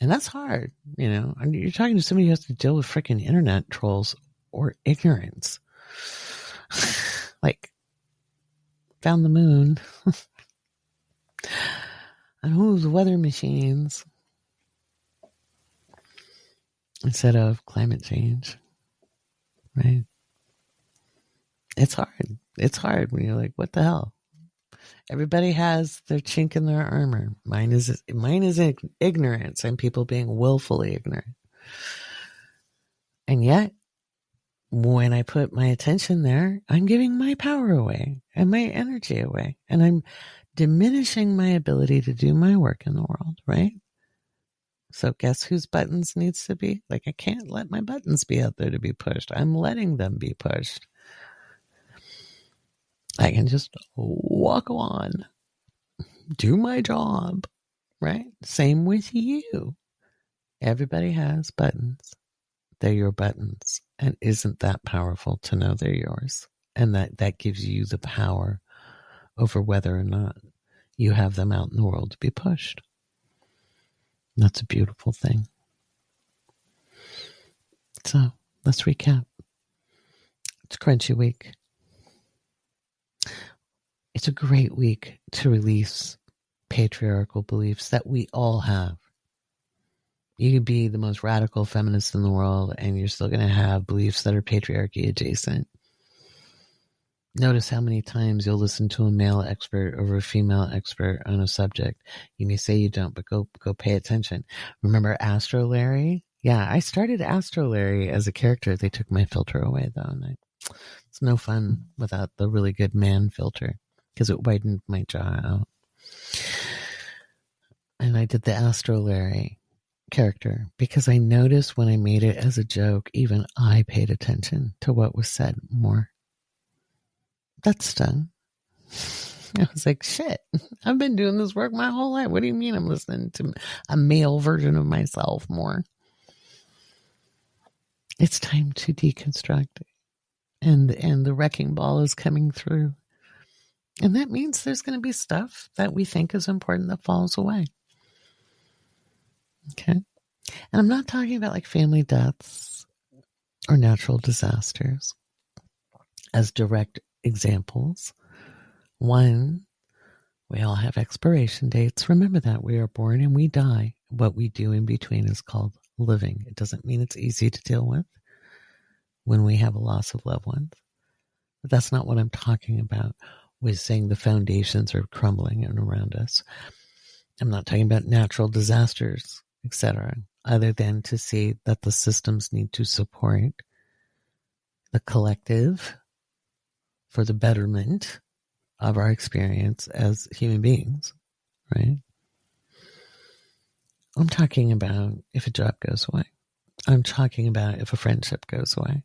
And that's hard, you know. You're talking to somebody who has to deal with freaking internet trolls or ignorance. Like, found the moon. And who's weather machines instead of climate change, right? It's hard. It's hard when you're like, what the hell? Everybody has their chink in their armor. Mine is ignorance and people being willfully ignorant. And yet, when I put my attention there, I'm giving my power away and my energy away. And I'm diminishing my ability to do my work in the world, right? So guess whose buttons needs to be? Like, I can't let my buttons be out there to be pushed. I'm letting them be pushed. I can just walk on, do my job, right? Same with you. Everybody has buttons. They're your buttons. And isn't that powerful to know they're yours? And that gives you the power over whether or not you have them out in the world to be pushed. That's a beautiful thing. So let's recap. It's Crunchy Week. It's a great week to release patriarchal beliefs that we all have. You could be the most radical feminist in the world and you're still going to have beliefs that are patriarchy adjacent. Notice how many times you'll listen to a male expert over a female expert on a subject. You may say you don't, but go pay attention. Remember Astro Larry? Yeah, I started Astro Larry as a character. They took my filter away though, and it's no fun without the really good man filter because it widened my jaw out. And I did the Astro Larry character because I noticed when I made it as a joke, even I paid attention to what was said more. That stung. I was like, shit, I've been doing this work my whole life. What do you mean I'm listening to a male version of myself more? It's time to deconstruct. And the wrecking ball is coming through. And that means there's going to be stuff that we think is important that falls away. Okay? And I'm not talking about like family deaths or natural disasters as direct examples. One, we all have expiration dates. Remember that. We are born and we die. What we do in between is called living. It doesn't mean it's easy to deal with when we have a loss of loved ones. But that's not what I'm talking about with saying the foundations are crumbling around us. I'm not talking about natural disasters, etc., other than to see that the systems need to support the collective for the betterment of our experience as human beings, right? I'm talking about if a job goes away. I'm talking about if a friendship goes away.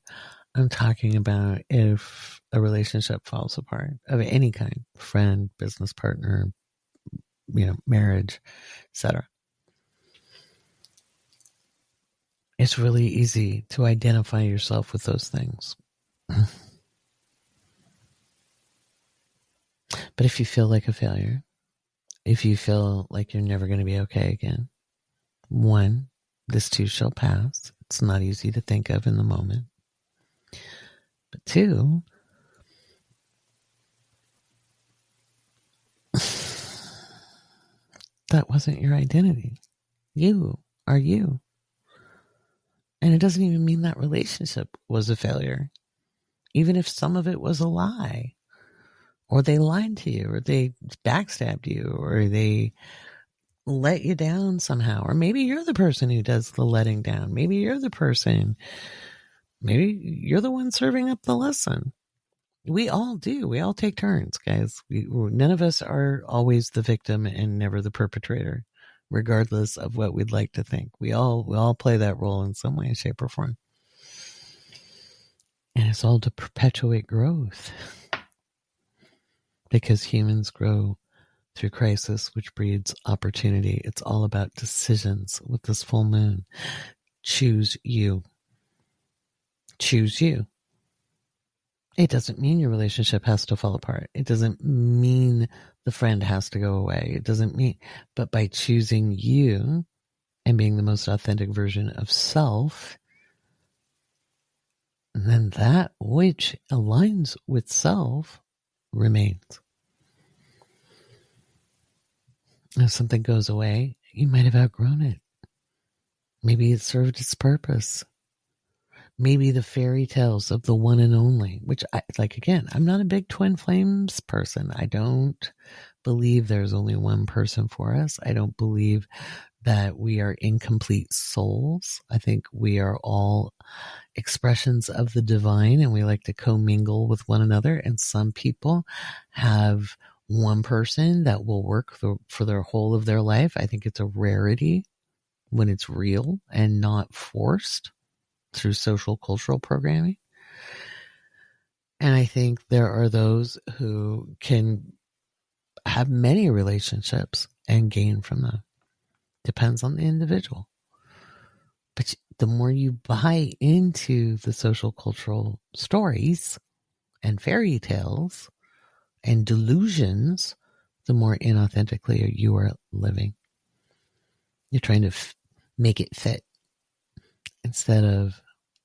I'm talking about if a relationship falls apart of any kind, friend, business partner, marriage, etc. It's really easy to identify yourself with those things. But if you feel like a failure, if you feel like you're never going to be okay again, one, this too shall pass. It's not easy to think of in the moment. But two, that wasn't your identity. You are you. And it doesn't even mean that relationship was a failure. Even if some of it was a lie, or they lied to you, or they backstabbed you, or they let you down somehow, or maybe you're the person who does the letting down. Maybe you're the person, maybe you're the one serving up the lesson. We all do. We all take turns, guys. None of us are always the victim and never the perpetrator, regardless of what we'd like to think. We all play that role in some way, shape, or form. And it's all to perpetuate growth. Because humans grow through crisis, which breeds opportunity. It's all about decisions with this full moon. Choose you. choose you. It doesn't mean your relationship has to fall apart. It doesn't mean the friend has to go away. It doesn't mean, but by choosing you and being the most authentic version of self, then that which aligns with self remains. If something goes away, you might have outgrown it. Maybe it served its purpose. Maybe the fairy tales of the one and only, which again, I'm not a big twin flames person. I don't believe there's only one person for us. I don't believe that we are incomplete souls. I think we are all expressions of the divine, and we like to commingle with one another. And some people have one person that will work for their whole of their life. I think it's a rarity when it's real and not forced through social cultural programming. And I think there are those who can have many relationships and gain from them. Depends on the individual. But the more you buy into the social cultural stories and fairy tales and delusions, the more inauthentically you are living. You're trying to make it fit instead of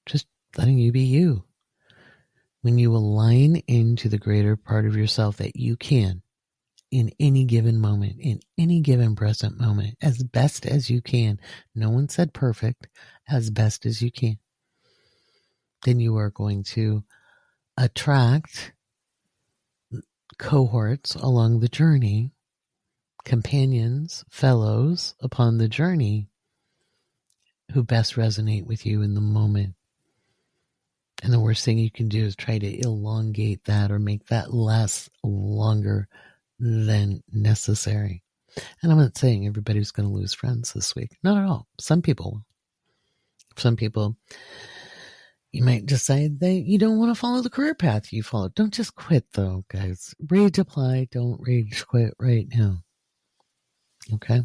just letting you be you. When you align into the greater part of yourself that you can in any given moment, in any given present moment, as best as you can, no one said perfect, as best as you can, then you are going to attract cohorts along the journey, companions, fellows upon the journey who best resonate with you in the moment. And the worst thing you can do is try to elongate that or make that last longer than necessary. And I'm not saying everybody's going to lose friends this week. Not at all. Some people will. Some people, you might decide that you don't want to follow the career path you follow. Don't just quit though, guys. Rage apply. Don't rage quit right now. Okay?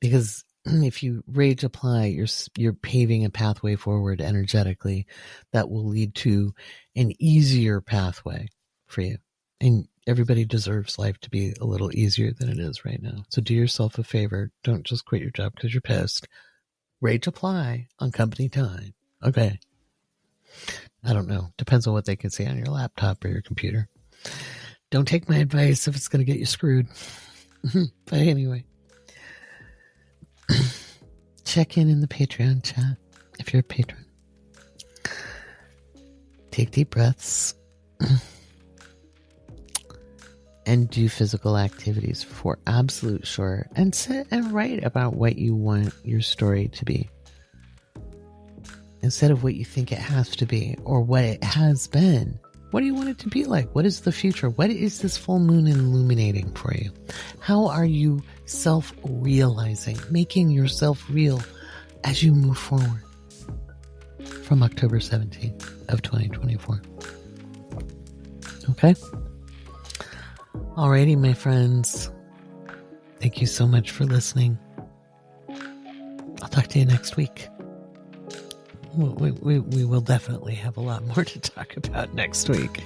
Because if you rage apply, you're paving a pathway forward energetically that will lead to an easier pathway for you. And everybody deserves life to be a little easier than it is right now. So do yourself a favor. Don't just quit your job because you're pissed. Rage apply on company time. Okay. I don't know. Depends on what they can see on your laptop or your computer. Don't take my advice if it's going to get you screwed. But anyway. Check in the Patreon chat if you're a patron. Take deep breaths. And do physical activities for absolute sure. And sit and write about what you want your story to be. Instead of what you think it has to be or what it has been. What do you want it to be like? What is the future? What is this full moon illuminating for you? How are you self-realizing, making yourself real as you move forward from October 17th of 2024? Okay? Alrighty, my friends. Thank you so much for listening. I'll talk to you next week. We will definitely have a lot more to talk about next week.